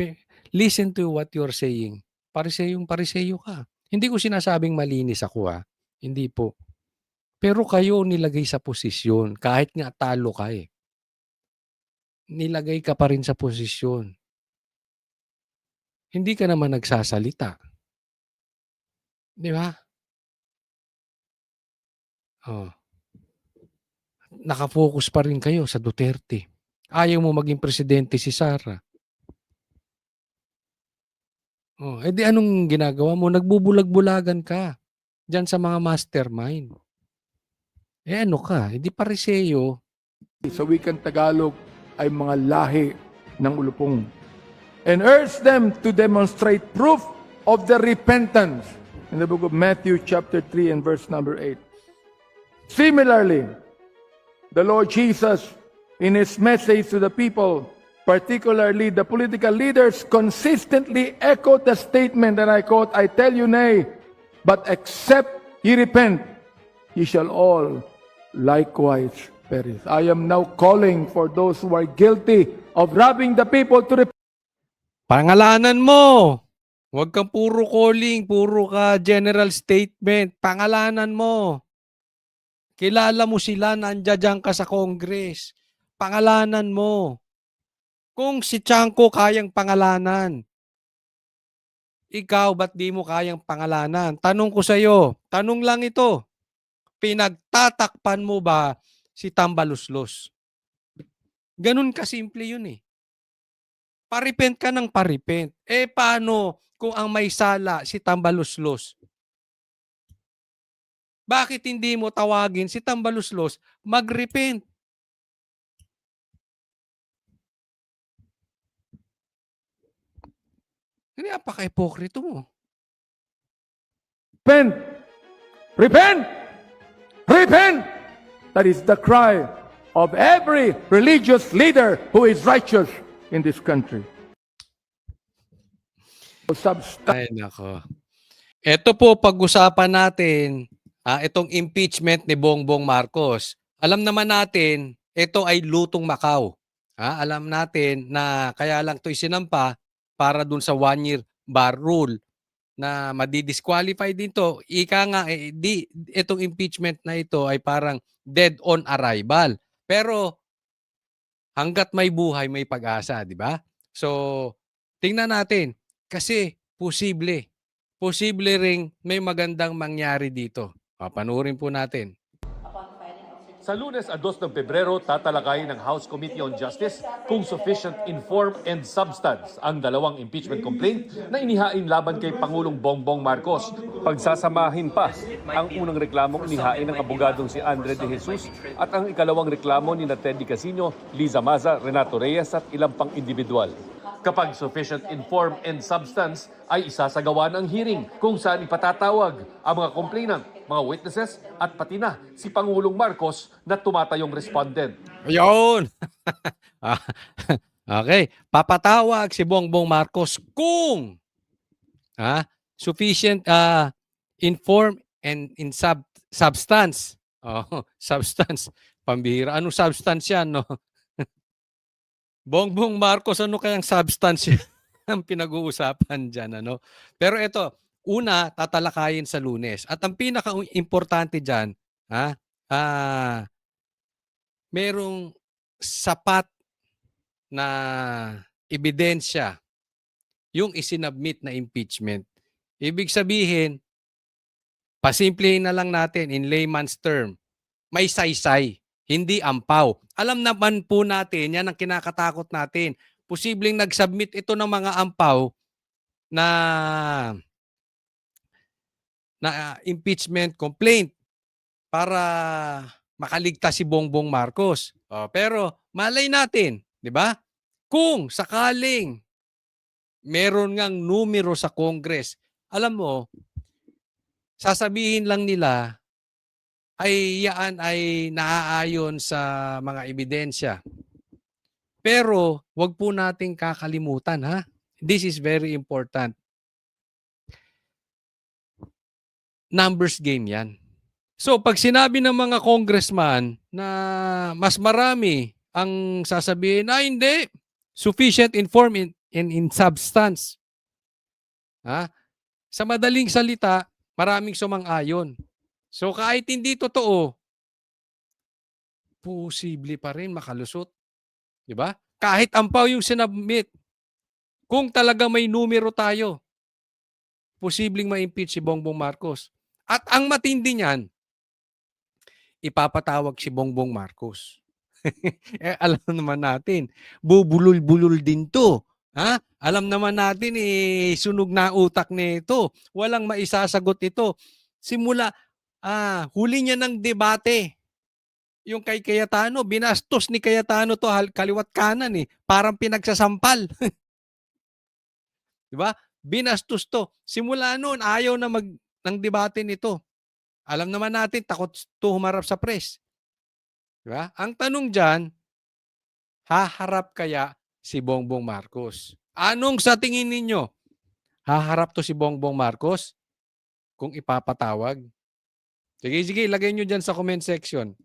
listen to what you're saying. Pariseyong pariseyo ka. Hindi ko sinasabing malinis ako, ha. Hindi po. Pero kayo nilagay sa posisyon. Kahit nga talo ka eh. Nilagay ka pa rin sa posisyon. Hindi ka naman nagsasalita. Di ba? Nakafocus pa rin kayo sa Duterte. Ayaw mo maging presidente si Sara. Oh, edi anong ginagawa mo? Nagbubulag-bulagan ka diyan sa mga mastermind. Eh ano ka, edi Pariseo. Sa wikang Tagalog ay mga lahi ng ulupong. And urge them to demonstrate proof of their repentance in the book of Matthew chapter 3 and verse number 8. Similarly, the Lord Jesus, in his message to the people, particularly the political leaders, consistently echoed the statement, and I quote, I tell you nay, but except ye repent, ye shall all likewise perish. I am now calling for those who are guilty of robbing the people to repent. Pangalanan mo. Huwag kang puro calling, puro ka general statement. Pangalanan mo. Kilala mo sila, nandiyan ka sa Congress. Pangalanan mo. Kung si Chanco kayang pangalanan, ikaw ba't di mo kayang pangalanan? Tanong ko sa'yo, tanong lang ito. Pinagtatakpan mo ba si Tambaluslos? Ganun kasimple yun eh. Paripent ka ng paripent. Eh paano kung ang may sala si Tambaluslos? Bakit hindi mo tawagin si Tambaluslos mag-repent? Hindi, apaka-ipokrito mo. Repent! Repent! Repent! That is the cry of every religious leader who is righteous in this country. Ay, nako. Ito po, pag-usapan natin, itong impeachment ni Bongbong Marcos. Alam naman natin, ito ay lutong Macau. Alam natin na kaya lang ito isinampa para dun sa 1-year bar rule na madi-disqualify din to. Ika nga, itong impeachment na ito ay parang dead on arrival. Pero hanggat may buhay, may pag-asa, di ba? So, tingnan natin. Kasi posible ring may magandang mangyari dito. Papanurin po natin. Sa Lunes, 2 ng Pebrero, tatalakayin ng House Committee on Justice kung sufficient in form and substance ang dalawang impeachment complaint na inihain laban kay Pangulong Bongbong Marcos. Pagsasamahin pa ang unang reklamong inihain ng abogadong si Andre De Jesus at ang ikalawang reklamo ni Teddy Casino, Liza Maza, Renato Reyes at ilang pang individual. Kapag sufficient in form and substance, ay isasagawa ng hearing kung saan ipatatawag ang mga complainant, mga witnesses at pati na si Pangulong Marcos na tumatayong respondent. Ayun! Okay. Papatawag si Bongbong Marcos kung sufficient in form and in substance. Substance. Pambihira. Anong substance yan, no? Bongbong Marcos, ano kayang substance ang pinag-uusapan dyan, ano? Pero ito, una, tatalakayin sa Lunes. At ang pinaka-importante dyan, merong sapat na ebidensya yung isinabmit na impeachment. Ibig sabihin, pasimplihin na lang natin in layman's term, may saysay, hindi ampaw. Alam naman po natin, yan ang kinakatakot natin. Posibleng nag-submit ito ng mga ampaw na impeachment complaint para makaligtas si Bongbong Marcos. Pero malay natin, di ba? Kung sakaling meron ngang numero sa Congress, alam mo, sasabihin lang nila ay yaan ay naaayon sa mga ebidensya. Pero wag po nating kakalimutan, This is very important. Numbers game yan. So pag sinabi ng mga congressman na mas marami ang sasabihin, hindi, sufficient in form and in substance. Sa madaling salita, maraming sumang-ayon. So kahit hindi totoo, posible pa rin makalusot. Di ba? Kahit ampaw yung sinabmit, kung talaga may numero tayo, posibleng ma-impeach si Bongbong Marcos. At ang matindi niyan, ipapatawag si Bongbong Marcos. Alam naman natin, bubulol-bulol din to Ha? Alam naman natin sunog na utak nito. Walang maisasagot ito. Simula huli niya ng debate. Yung kay Cayetano, binastos ni Cayetano to kaliwat kanan Parang pinagsasampal. 'Di ba? Binastos to. Simula noon ayaw na ng debate nito. Alam naman natin takot to humarap sa press. 'Di ba? Ang tanong diyan, haharap kaya si Bongbong Marcos? Anong sa tingin ninyo? Haharap to si Bongbong Marcos kung ipapatawag? Sige, ilagay nyo dyan sa comment section.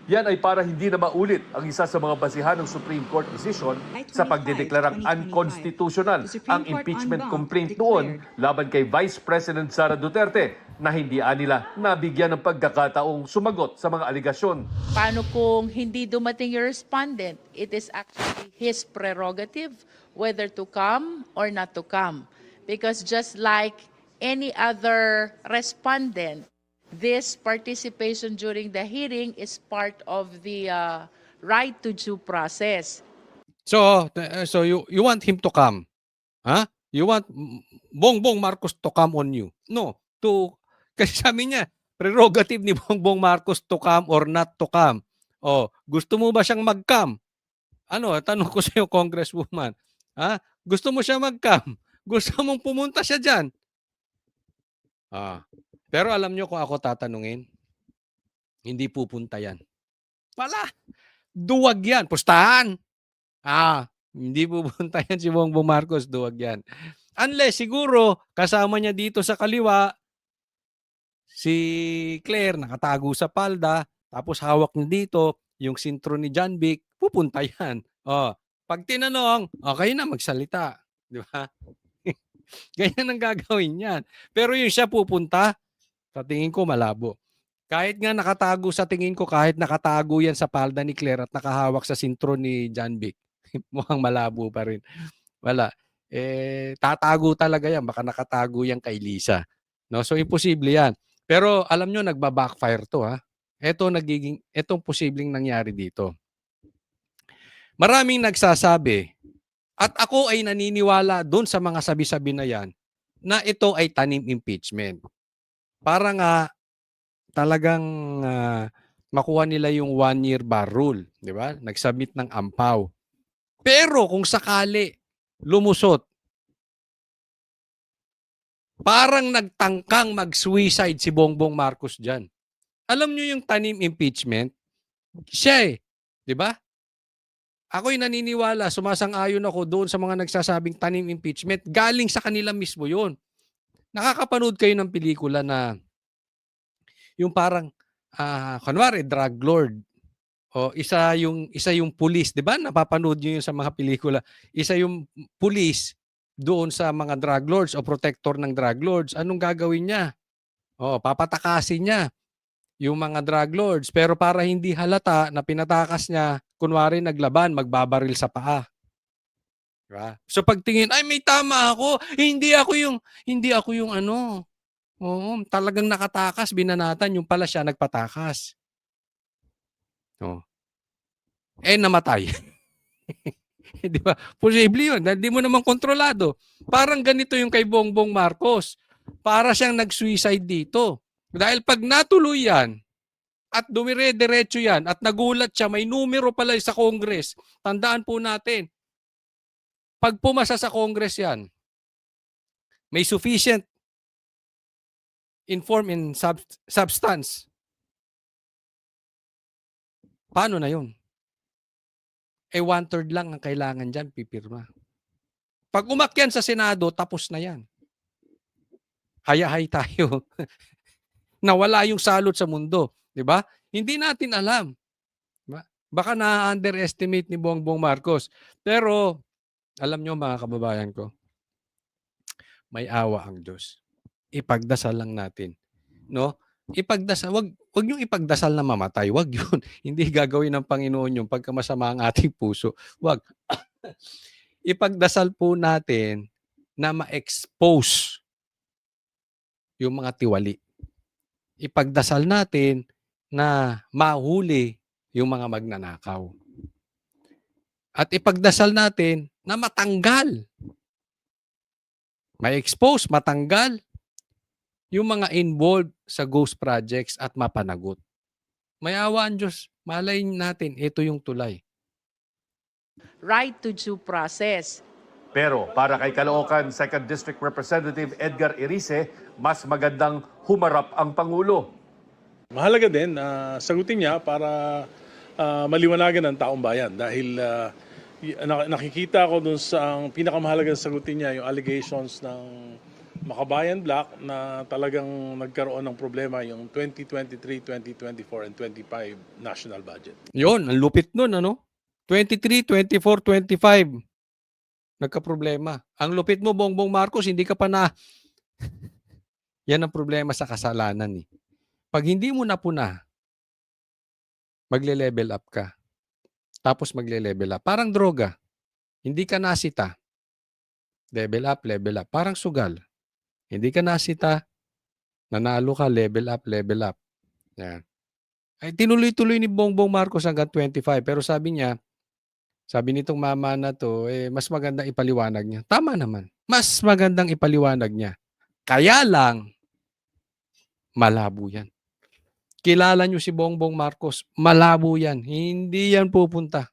Yan ay para hindi na maulit ang isa sa mga basihan ng Supreme Court decision sa pagdedeklarang unconstitutional ang impeachment complaint noon laban kay Vice President Sara Duterte na hindi nila nabigyan ng pagkakataong sumagot sa mga aligasyon. Paano kung hindi dumating yung respondent? It is actually his prerogative whether to come or not to come. Because just like any other respondent, this participation during the hearing is part of the right to due process. So you want him to come? Huh? You want Bongbong Marcos to come on you? No, kasi sabi niya, prerogative ni Bongbong Marcos to come or not to come. Oh, gusto mo ba siyang mag-come? Tanong ko sa iyo, Congresswoman. Gusto mo siya mag-come? Gusto mong pumunta siya diyan? Pero alam nyo kung ako tatanungin, hindi pupunta yan. Duwag yan. Pustahan. Hindi pupunta yan si Bongbong Marcos. Duwag yan. Unless siguro kasama niya dito sa kaliwa, si Claire nakatago sa palda, tapos hawak niya dito, yung sintro ni John Vic, pupunta yan. Pag tinanong, okay na magsalita. Di ba? Ganyan ang gagawin yan. Pero yung siya pupunta, sa tingin ko malabo. Kahit nga nakatago sa tingin ko, kahit nakatago yan sa palda ni Claire at nakahawak sa sintro ni John Vic, mukhang malabo pa rin. Wala. Tatago talaga yan. Baka nakatago yan kay Lisa. No? So, imposible yan. Pero alam nyo, nagba-backfire to. Etong posibleng nangyari dito. Maraming nagsasabi, at ako ay naniniwala doon sa mga sabi-sabi na yan, na ito ay tanim impeachment. Para nga talagang makuha nila yung 1-year bar rule, di ba? Nag-submit ng ampaw. Pero kung sakali lumusot, parang nagtangkang mag-suicide si Bongbong Marcos diyan. Alam niyo yung tanim impeachment? Siya di ba? Ako'y naniniwala, sumasang-ayon ako doon sa mga nagsasabing tanim impeachment. Galing sa kanila mismo yun. Nakakapanood kayo ng pelikula na yung parang, kunwari, drug lord. O isa yung pulis, 'di ba? Napapanood niyo 'yun sa mga pelikula. Isa yung pulis doon sa mga drug lords o protector ng drug lords. Anong gagawin niya? Papatakasin niya yung mga drug lords, pero para hindi halata na pinatakas niya, kunwari naglaban, magbabaril sa paa. Diba? So pagtingin, ay may tama ako. Hindi ako yung ano. Talagang nakatakas, binanatan, yung pala siya nagpatakas. Namatay. Di ba? Posible yun. Hindi mo naman kontrolado. Parang ganito yung kay Bongbong Marcos. Para siyang nag-suicide dito. Dahil pag natuloy yan, at dumire-diretso yan, at nagulat siya, may numero pala sa Congress. Tandaan po natin, pag pumasa sa Congress yan, may sufficient inform in substance. Paano na yun? 1/3 lang ang kailangan dyan, pipirma. Pag umakyan sa Senado, tapos na yan. Hayahay tayo. Nawala yung salot sa mundo. Diba? Hindi natin alam. Diba? Baka na-underestimate ni Bongbong Marcos. Pero, alam nyo mga kababayan ko, may awa ang Diyos. Ipagdasal lang natin. No? Ipagdasal, wag niyong ipagdasal na mamatay. Wag yun. Hindi gagawin ng Panginoon yung pagka masama ang ating puso. Wag. Ipagdasal po natin na ma-expose yung mga tiwali. Ipagdasal natin na mahuli yung mga magnanakaw. At ipagdasal natin na matanggal. May expose, matanggal yung mga involved sa ghost projects at mapanagot. May awa ang Diyos. Malay natin, ito yung tulay. Right to due process. Pero para kay Caloocan 2nd District Representative Edgar Erice, mas magandang humarap ang Pangulo. Mahalaga din sagutin niya para maliwanagan ng taong bayan dahil nakikita ko dun sa ang pinakamahalagang sagutin niya yung allegations ng Makabayan Black na talagang nagkaroon ng problema yung 2023, 2024, and 25 national budget. Yun, ang lupit nun, ano? 23, 24, 25. Nagka-problema. Ang lupit mo, Bongbong Marcos, hindi ka pa na... Yan ang problema sa kasalanan. Eh. Pag hindi mo napuna, magle-level up ka. Tapos magle-level up. Parang droga. Hindi ka nasita. Level up, level up. Parang sugal. Hindi ka nasita, nanalo ka, level up, level up. Yan. Ay, tinuloy-tuloy ni Bongbong Marcos hanggang 25. Pero sabi niya, sabi nitong mama na to, mas magandang ipaliwanag niya. Tama naman. Mas magandang ipaliwanag niya. Kaya lang, malabo yan. Kilala niyo si Bongbong Marcos, malabo yan. Hindi yan pupunta.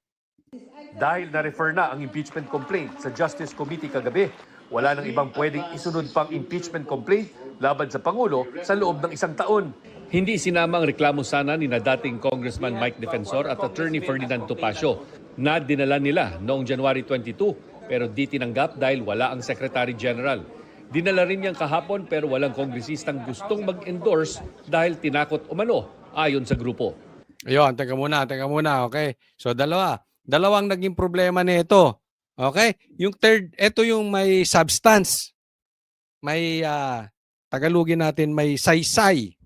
Dahil na-refer na ang impeachment complaint sa Justice Committee kagabi, wala nang ibang pwedeng isunod pang impeachment complaint laban sa Pangulo sa loob ng 1 taon. Hindi sinama ang reklamo sana ni na dating Congressman Mike Defensor at Attorney Ferdinand Topacio na dinala nila noong January 22 pero di tinanggap dahil wala ang Secretary General. Dinala rin niyang kahapon pero walang kongresistang gustong mag-endorse dahil tinakot umano ayon sa grupo. Ayun, teka muna, okay? So dalawang naging problema nito. Okay? Yung third, ito yung may substance. May Tagalogin natin, may saysay.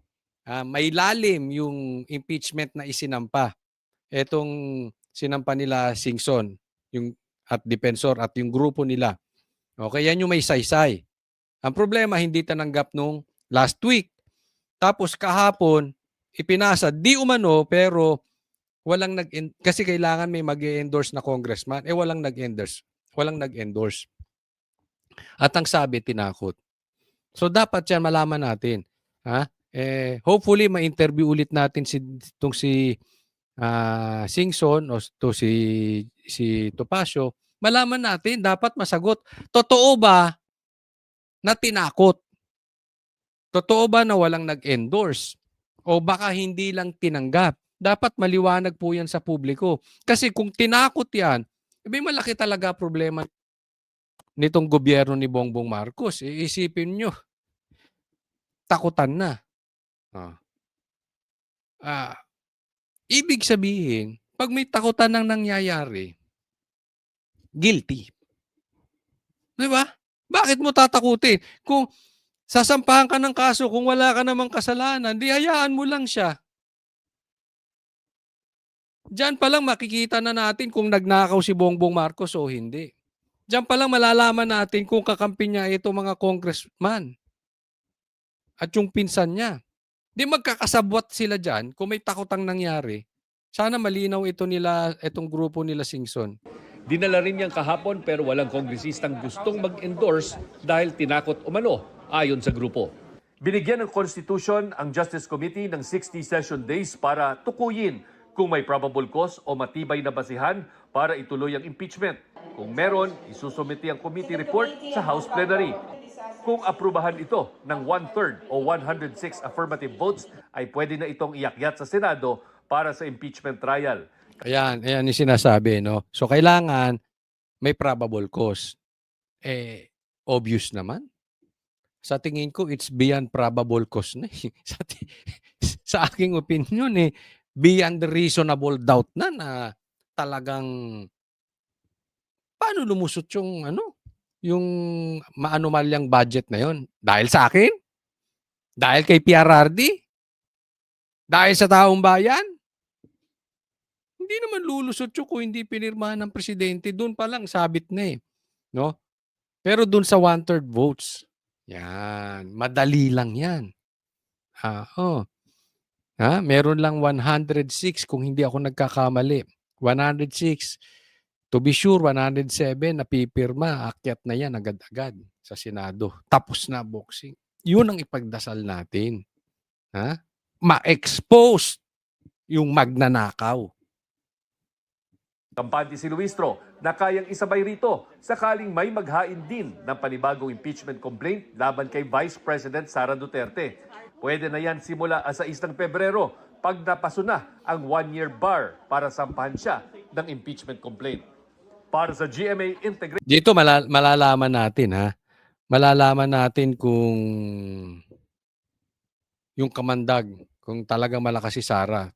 May lalim yung impeachment na isinampa. Etong sinampa nila Singson, yung at Defensor at yung grupo nila. Okay, yan yung may saysay. Ang problema, hindi tananggap nung last week. Tapos kahapon, ipinasa, di umano, pero walang kasi kailangan may mag-endorse na congressman. Walang nag-endorse. At ang sabi, tinakot. So dapat yan malaman natin. Hopefully ma-interview ulit natin si Singson o si Topacio. Malaman natin, dapat masagot. Totoo ba na tinakot? Totoo ba na walang nag-endorse? O baka hindi lang tinanggap? Dapat maliwanag po yan sa publiko. Kasi kung tinakot yan, malaki talaga problema nitong gobyerno ni Bongbong Marcos. Iisipin nyo, takutan na. Ibig sabihin, pag may takutan nang nangyayari, guilty. Di ba? Bakit mo tatakutin? Kung sasampahan ka ng kaso, kung wala ka namang kasalanan, di hayaan mo lang siya. Diyan pa lang makikita na natin kung nagnakaw si Bongbong Marcos o hindi. Diyan pa lang malalaman natin kung kakampi niya ito mga congressman at yung pinsan niya. Di magkakasabwat sila diyan kung may takotang nangyari. Sana malinaw itong grupo nila Singson. Dinala rin niyang kahapon pero walang kongresistang gustong mag-endorse dahil tinakot umano ayon sa grupo. Binigyan ng Constitution ang Justice Committee ng 60 session days para tukuyin kung may probable cause o matibay na basihan para ituloy ang impeachment. Kung meron, isusumiti ang committee report sa House Plenary. Kung aprubahan ito ng 1/3 o 106 affirmative votes, ay pwede na itong iakyat sa Senado para sa impeachment trial. Ayan yung sinasabi, no? So kailangan may probable cause. Obvious naman. Sa tingin ko, it's beyond probable cause na. Sa aking opinion, beyond reasonable doubt na talagang paano lumusot yung maanumalyang budget na yon? Dahil sa akin? Dahil kay PRRD? Dahil sa taong bayan? Hindi naman lulusot yun kung hindi pinirmahan ng presidente. Doon pa lang sabit na no? Pero doon sa 1/3 votes, yan, madali lang yan. Meron lang 106 kung hindi ako nagkakamali. 106. To be sure, 107 napipirma, akyat na yan agad-agad sa Senado. Tapos na boxing. Yun ang ipagdasal natin. Ha? Ma-expose yung magnanakaw. Kampante si Luistro na kayang isabay rito sakaling may maghain din ng panibagong impeachment complaint laban kay Vice President Sara Duterte. Pwede na yan simula sa 6 ng Pebrero pag napaso na ang 1-year bar para sampahan siya ng impeachment complaint. Para sa GMA Integrated. Dito malalaman natin, ha? Malalaman natin kung yung kamandag, kung talagang malakas si Sara.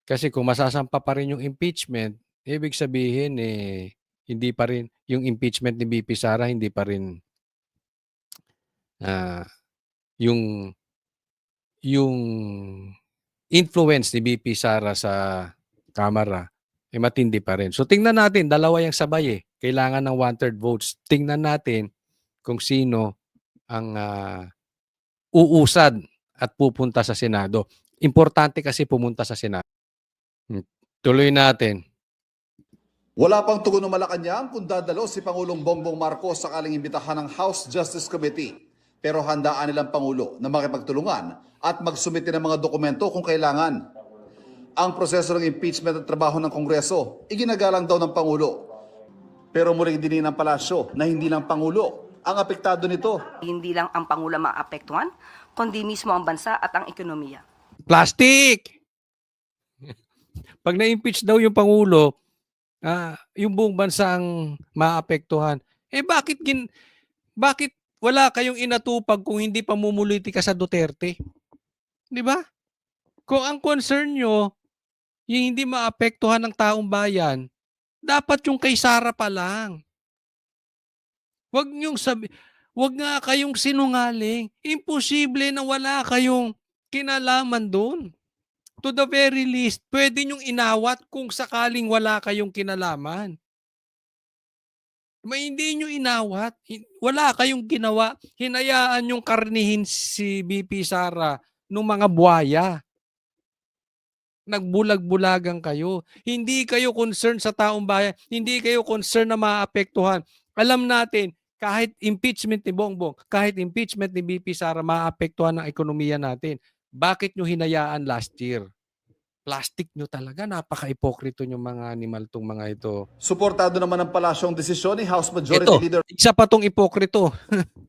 Kasi kung masasampa pa rin yung impeachment, ibig sabihin hindi pa rin yung impeachment ni BP Sara, hindi pa rin yung influence ni BP Sara sa Kamara matindi pa rin. So tingnan natin, dalawa yung sabay Kailangan ng 1/3 votes. Tingnan natin kung sino ang uusad at pupunta sa Senado. Importante kasi pumunta sa Senado. Tuloy natin. Wala pang tugon ng Malacanang kung dadalo si Pangulong Bongbong Marcos sakaling imbitahan ng House Justice Committee. Pero handaan nilang Pangulo na makipagtulungan at magsumite ng mga dokumento kung kailangan. Ang proseso ng impeachment at trabaho ng Kongreso, iginagalang daw ng Pangulo. Pero muling dinin ng Palasyo na hindi lang Pangulo ang apektado nito. Hindi lang ang Pangulo maapektuhan, kundi mismo ang bansa at ang ekonomiya. Plastic! Pag na-impeach daw yung Pangulo, yung buong bansa ang maapektuhan. Bakit wala kayong inatupag kung hindi pamumulitika sa Duterte? Di ba? Kung ang concern nyo, yung hindi maapektuhan ng taong bayan, dapat yung kay Sara pa lang. Wag nga kayong sinungaling. Imposible na wala kayong kinalaman doon. To the very least, pwede nyong inawat kung sakaling wala kayong kinalaman. Hindi nyo inawat. Wala kayong ginawa. Hinayaan yung karnihin si BP Sara nung mga buhaya. Nagbulag-bulagan kayo. Hindi kayo concerned sa taong bayan. Hindi kayo concerned na maapektuhan. Alam natin, kahit impeachment ni Bongbong, kahit impeachment ni BP Sara, maapektuhan ng ekonomiya natin. Bakit nyo hinayaan last year? Plastic nyo talaga. Napaka-ipokrito nyo mga animal tong mga ito. Suportado naman ng Palasyo ang desisyon ni House Majority Leader Isa pa tong ipokrito.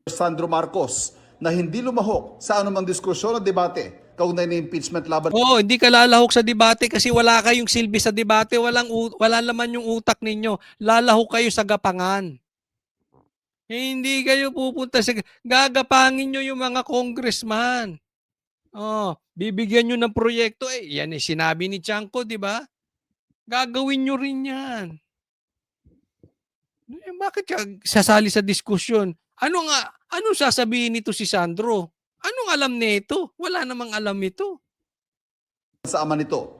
Sandro Marcos na hindi lumahok sa anumang diskusyon o debate kaugnay ng impeachment laban. Oo, hindi ka lalahok sa debate kasi wala kayong silbi sa debate. Wala naman yung utak ninyo. Lalahok kayo sa gapangan. Hindi kayo pupunta sa... Gagapangin nyo yung mga congressman. Bibigyan nyo ng proyekto. Yan sinabi ni Chanco, di ba? Gagawin nyo rin yan. Bakit ka sasali sa diskusyon? Anong sasabihin nito si Sandro? Anong alam nito? Wala namang alam ito. Sa ama nito.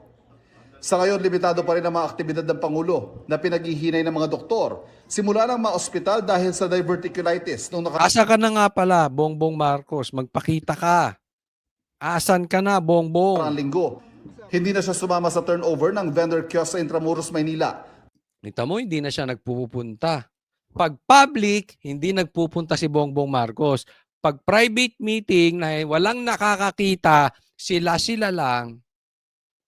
Sa ngayon, limitado pa rin ang mga aktibidad ng Pangulo na pinaghihinay ng mga doktor. Simula ng mga ospital dahil sa diverticulitis. Asa ka na nga pala, Bongbong Marcos? Magpakita ka. Asan ka na, Bongbong? Linggo. Hindi na siya sumama sa turnover ng vendor kiosk sa Intramuros, Maynila. Kita mo, hindi na siya nagpupunta. Pag public, hindi nagpupunta si Bongbong Marcos. Pag private meeting na walang nakakakita, sila lang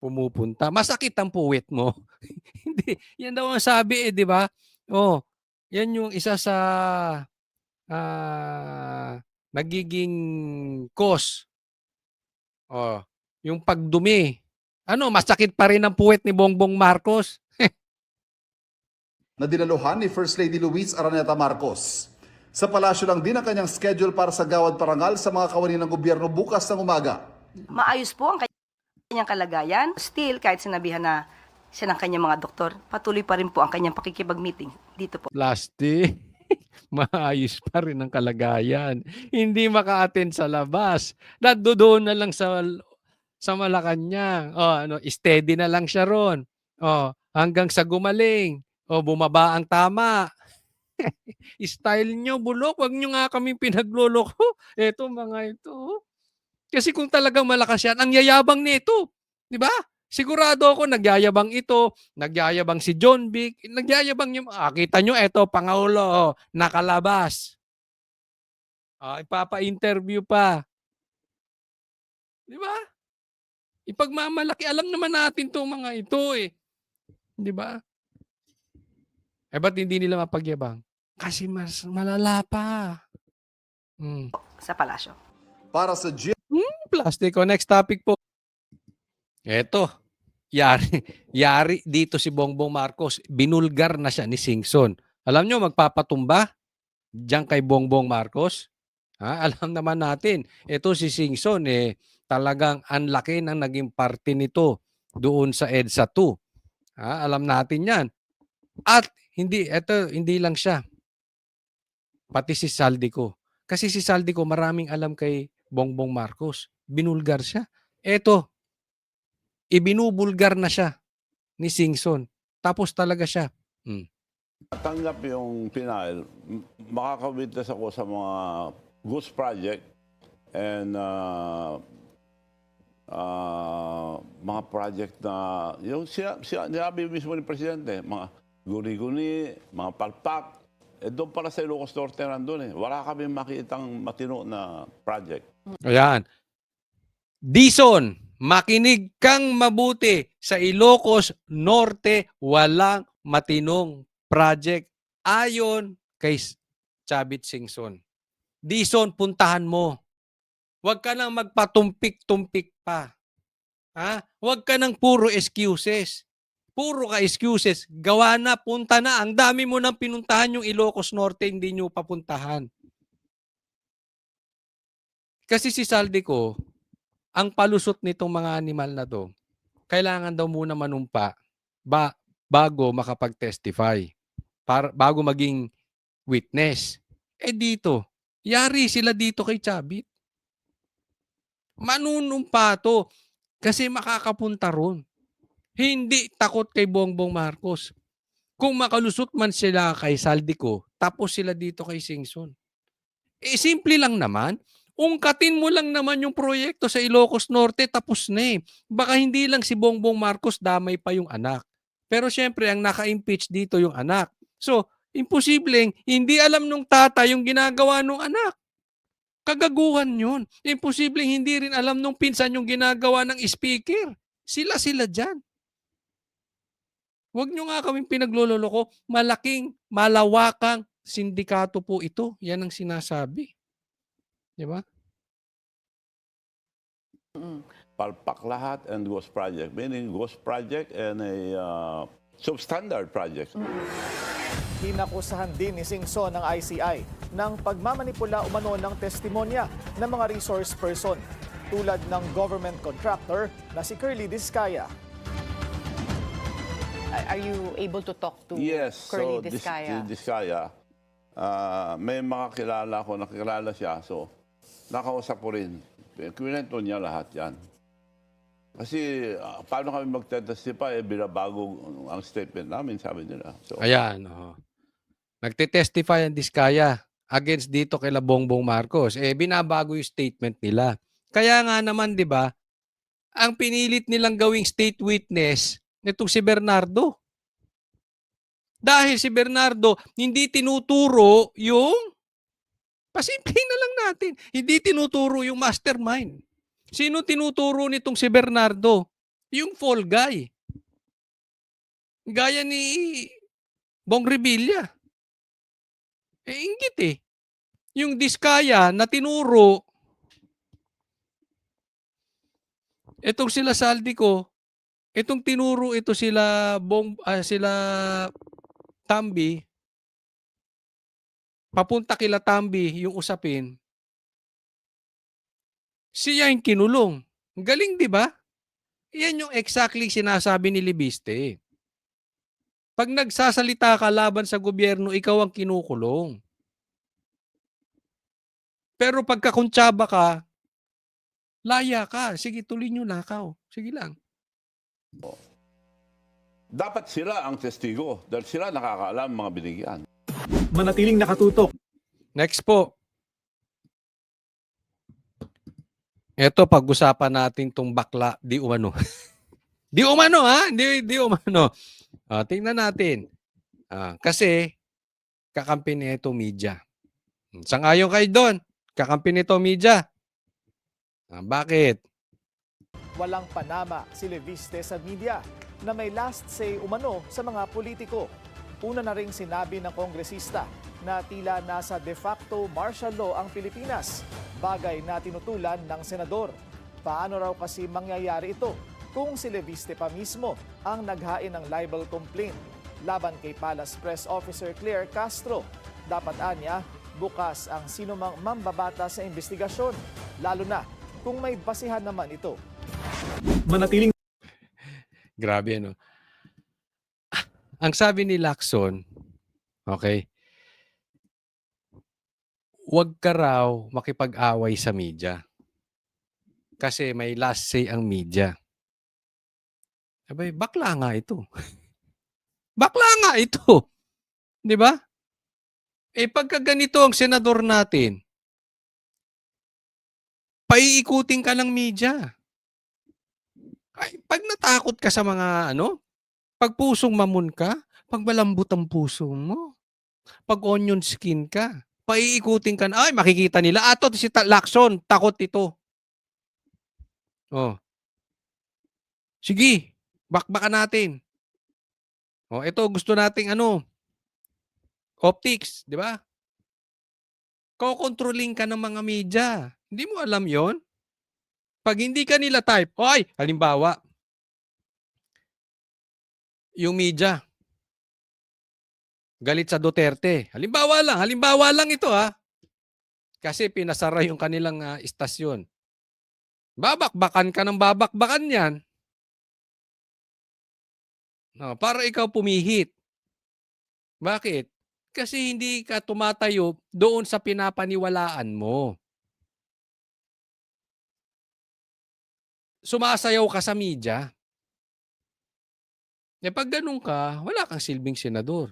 pumupunta. Masakit ang puwit mo. Hindi, yan daw ang sabi di ba? Yan yung isa sa nagiging cause. Yung pagdumi. Masakit pa rin ang puwet ni Bongbong Marcos. Na dinaluhan ni First Lady Luis Araneta Marcos. Sa palasyo lang din ang kanyang schedule para sa gawad parangal sa mga kawani ng gobyerno bukas ng umaga. Maayos po ang kanyang kalagayan. Still, kahit sinabihan na siya ng kanyang mga doktor, patuloy pa rin po ang kanyang pakikipag-meeting dito po. Plastic. Maayos pa rin ang kalagayan. Hindi maka-attend sa labas. Doon na lang sa Malacanang. Steady na lang siya ron. Hanggang sa gumaling. Bumaba ang tama. Style nyo, bulok. Wag nyo nga kami pinagloloko. Eto mga ito. Kasi kung talagang malakas yan, ang yayabang nito. Di ba? Sigurado ako nagyayabang ito, nagyayabang si John Vic, nagyayabang yung, kita nyo, eto, Pangulo, nakalabas. Ipapa-interview pa. Di ba? Ipagmamalaki. Alam naman natin itong mga ito eh. Di ba? Ba't hindi nila mapagyabang? Kasi mas malala pa. Sa palasyo. Para sa Plastiko. Next topic po. Eto. Yari dito si Bongbong Marcos. Binulgar na siya ni Singson. Alam nyo, magpapatumba diyan kay Bongbong Marcos. Alam naman natin, ito si Singson talagang ang laki ng naging parte nito doon sa EDSA 2. Alam natin yan. At hindi lang siya. Pati si Saldico. Kasi si Saldico maraming alam kay Bongbong Marcos. Binulgar siya. Eto, ibinubulgar na siya ni Singson. Tapos talaga siya. Tanggap yung final, makaka-witness ako sa mga Goose Project and mga project na yung sinabi mismo ni Presidente, mga guni-guni, mga palpak, doon pala sa Ilocos Norte nandun Wala kami makitang matino na project. Ayan. Dison, makinig kang mabuti. Sa Ilocos Norte, walang matinong project ayon kay Chavit Singson. Dison, puntahan mo. Huwag ka nang magpatumpik-tumpik pa. Huwag ka nang puro excuses. Puro ka excuses. Gawa na, punta na. Ang dami mo nang pinuntahan yung Ilocos Norte, hindi nyo papuntahan. Kasi si Saldico, ang palusot nitong mga animal na to, kailangan daw muna manumpa bago makapag-testify. Bago maging witness. Dito, yari sila dito kay Chavit. Manunumpa to kasi makakapunta ron. Hindi takot kay Bongbong Marcos. Kung makalusot man sila kay Saldico, tapos sila dito kay Singson. Simple lang naman. Ungkatin mo lang naman yung proyekto sa Ilocos Norte, tapos na Baka hindi lang si Bongbong Marcos, damay pa yung anak. Pero syempre, ang naka-impeach dito yung anak. So, imposibleng hindi alam nung tata yung ginagawa nung anak. Kagaguhan yun. Imposibleng hindi rin alam nung pinsan yung ginagawa ng speaker. Sila dyan. Huwag nyo nga kaming pinaglololoko. Malaking, malawakang sindikato po ito. Yan ang sinasabi. Di ba? Palpak lahat and Ghost Project. Meaning Ghost Project and a substandard project. Hinakusahan din ni Singson ng ICI ng pagmamanipula umano ng testimonya ng mga resource person tulad ng government contractor na si Curly Discaya. Are you able to talk to Yes, Curly so Discaya? Discaya, may mga kilala ko, nakilala siya, so nakausap ko rin. Kwento niya lahat yan. Kasi paano kami magte-testify, binabago ang statement namin, sabi nila. So, ayan. Nagte-testify ang Discaya against dito kay Bongbong Marcos. Binabago yung statement nila. Kaya nga naman, di ba, ang pinilit nilang gawing state witness nitong si Bernardo. Dahil si Bernardo hindi tinuturo yung, pasimple na lang natin, hindi tinuturo yung mastermind. Sino tinuturo nitong si Bernardo? Yung fall guy. Gaya ni Bong Revilla. Inggit Yung Discaya na tinuro, itong sila Saldico, itong tinuro ito sila Tambi, papunta kila Tambi yung usapin, siya yung kinulong. Galing, di ba? Yan yung exactly sinasabi ni Libiste. Pag nagsasalita ka laban sa gobyerno, ikaw ang kinukulong. Pero pagkakuntsaba ka, laya ka. Sige, tuloy nyo lakaw. Sige lang. dapat sila ang testigo dahil sila nakakaalam mga binigyan. Manatiling nakatutok. Next po. Ito, pag-usapan natin tong bakla di umano. Di umano ha, di umano. Tingnan natin. Kasi kakampi nito media. Sangayon kayo doon. Kakampi nito media. Bakit? Walang panama si Leviste sa media na may last say umano sa mga politiko. Una na ring sinabi ng kongresista na tila nasa de facto martial law ang Pilipinas, bagay na tinutulan ng senador. Paano raw kasi mangyayari ito kung si Leviste pa mismo ang naghain ng libel complaint laban kay Palace Press Officer Claire Castro? Dapat anya, bukas ang sinumang mambabata sa investigasyon, lalo na kung may basihan naman ito. Manatiling Grabe, ano? Ang sabi ni Lacson, okay, huwag ka raw makipag-away sa media. Kasi may last say ang media. Abay, bakla nga ito. Bakla nga ito. Di ba? Pagka ganito ang senador natin, paiikutin ka ng media. Ay, pag natakot ka sa mga pag pusong mamon ka, pag malambot ang puso mo, pag onion skin ka, paiikutin ka na, ay makikita nila, ato si Lacson, takot ito. Sige, bakbakan natin. Ito gusto nating optics, di ba? Kokontrolling ka ng mga media. Hindi mo alam yon? Pag hindi ka nila type, halimbawa, yung media, galit sa Duterte. Halimbawa lang ito Kasi pinasara yung kanilang istasyon. Babakbakan ka ng babakbakan yan. Para ikaw pumihit. Bakit? Kasi hindi ka tumatayo doon sa pinapaniwalaan mo. Sumasayaw ka sa media. Pag ganun ka, wala kang silbing senador.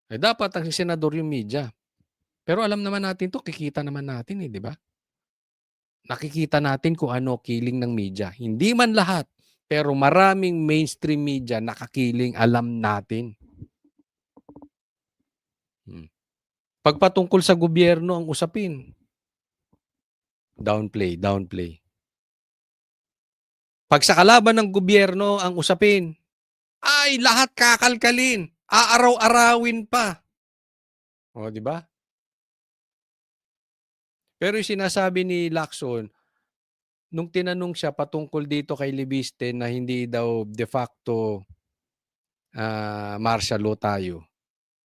Dapat ang senador yung media. Pero alam naman natin to, kikita naman natin di ba? Nakikita natin kung ano kiling ng media. Hindi man lahat, pero maraming mainstream media nakakiling, alam natin. Pag patungkol sa gobyerno ang usapin, downplay. Pag sa kalaban ng gobyerno ang usapin, ay lahat kakalkalin, aaraw-arawin pa. Di ba? Pero yung sinasabi ni Lacson, nung tinanong siya patungkol dito kay Leviste na hindi daw de facto martial law tayo.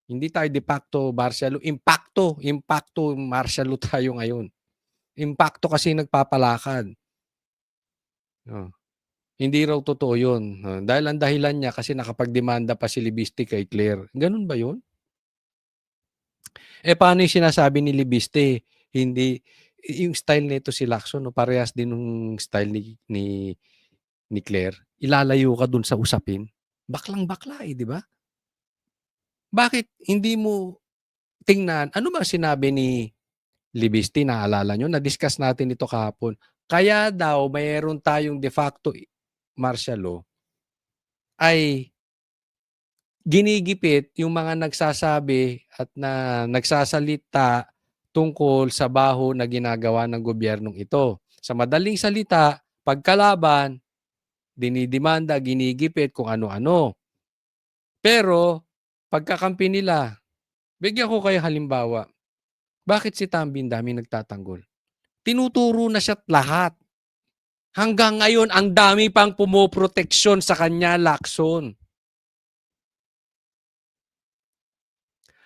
Hindi tayo de facto martial law. Impacto martial law tayo ngayon. Impacto kasi nagpapalakad. Hindi raw totoo yun. Dahil ang dahilan niya kasi nakapagdemanda pa si Leviste kay Claire. Ganun ba yun? Paano yung sinasabi ni Leviste? Hindi, yung style nito si Lacson, parehas din ng style ni Claire. Ilalayo ka dun sa usapin. Baklang-bakla di ba? Bakit hindi mo tingnan, ano ba sinabi ni Leviste, naalala nyo? Na-discuss natin ito kahapon. Kaya daw mayroon tayong de facto martial law ay ginigipit yung mga nagsasabi at na nagsasalita tungkol sa baho na ginagawa ng gobyernong ito. Sa madaling salita, pagkalaban, dinidemanda, ginigipit kung ano-ano. Pero, pagkakampi nila, bigyan ko kayo halimbawa, bakit si Tambin dami nagtatanggol? Tinuturo na siya lahat. Hanggang ngayon, ang dami pang pumoproteksyon sa kanya, Lacson.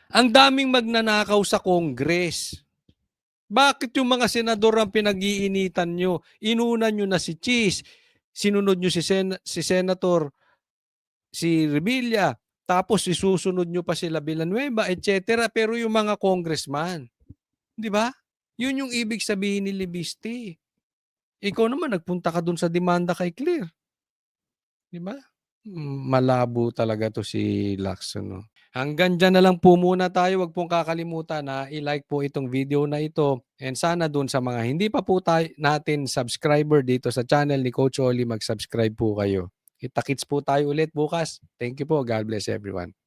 Ang daming magnanakaw sa Congress. Bakit yung mga senador ang pinag-iinitan nyo? Inunan nyo na si Cheese. Sinunod nyo si Senator, si Revilla. Tapos isusunod nyo pa sila Villanueva, etc. Pero yung mga congressman, di ba? Yun yung ibig sabihin ni Leviste. Ikaw naman, nagpunta ka dun sa demanda kay Claire. Di ba? Malabo talaga to si Lacson. Hanggang dyan na lang po muna tayo. Huwag pong kakalimutan na i-like po itong video na ito. And sana dun sa mga hindi pa po natin subscriber dito sa channel ni Coach Oli, mag-subscribe po kayo. Kita-kits po tayo ulit bukas. Thank you po. God bless everyone.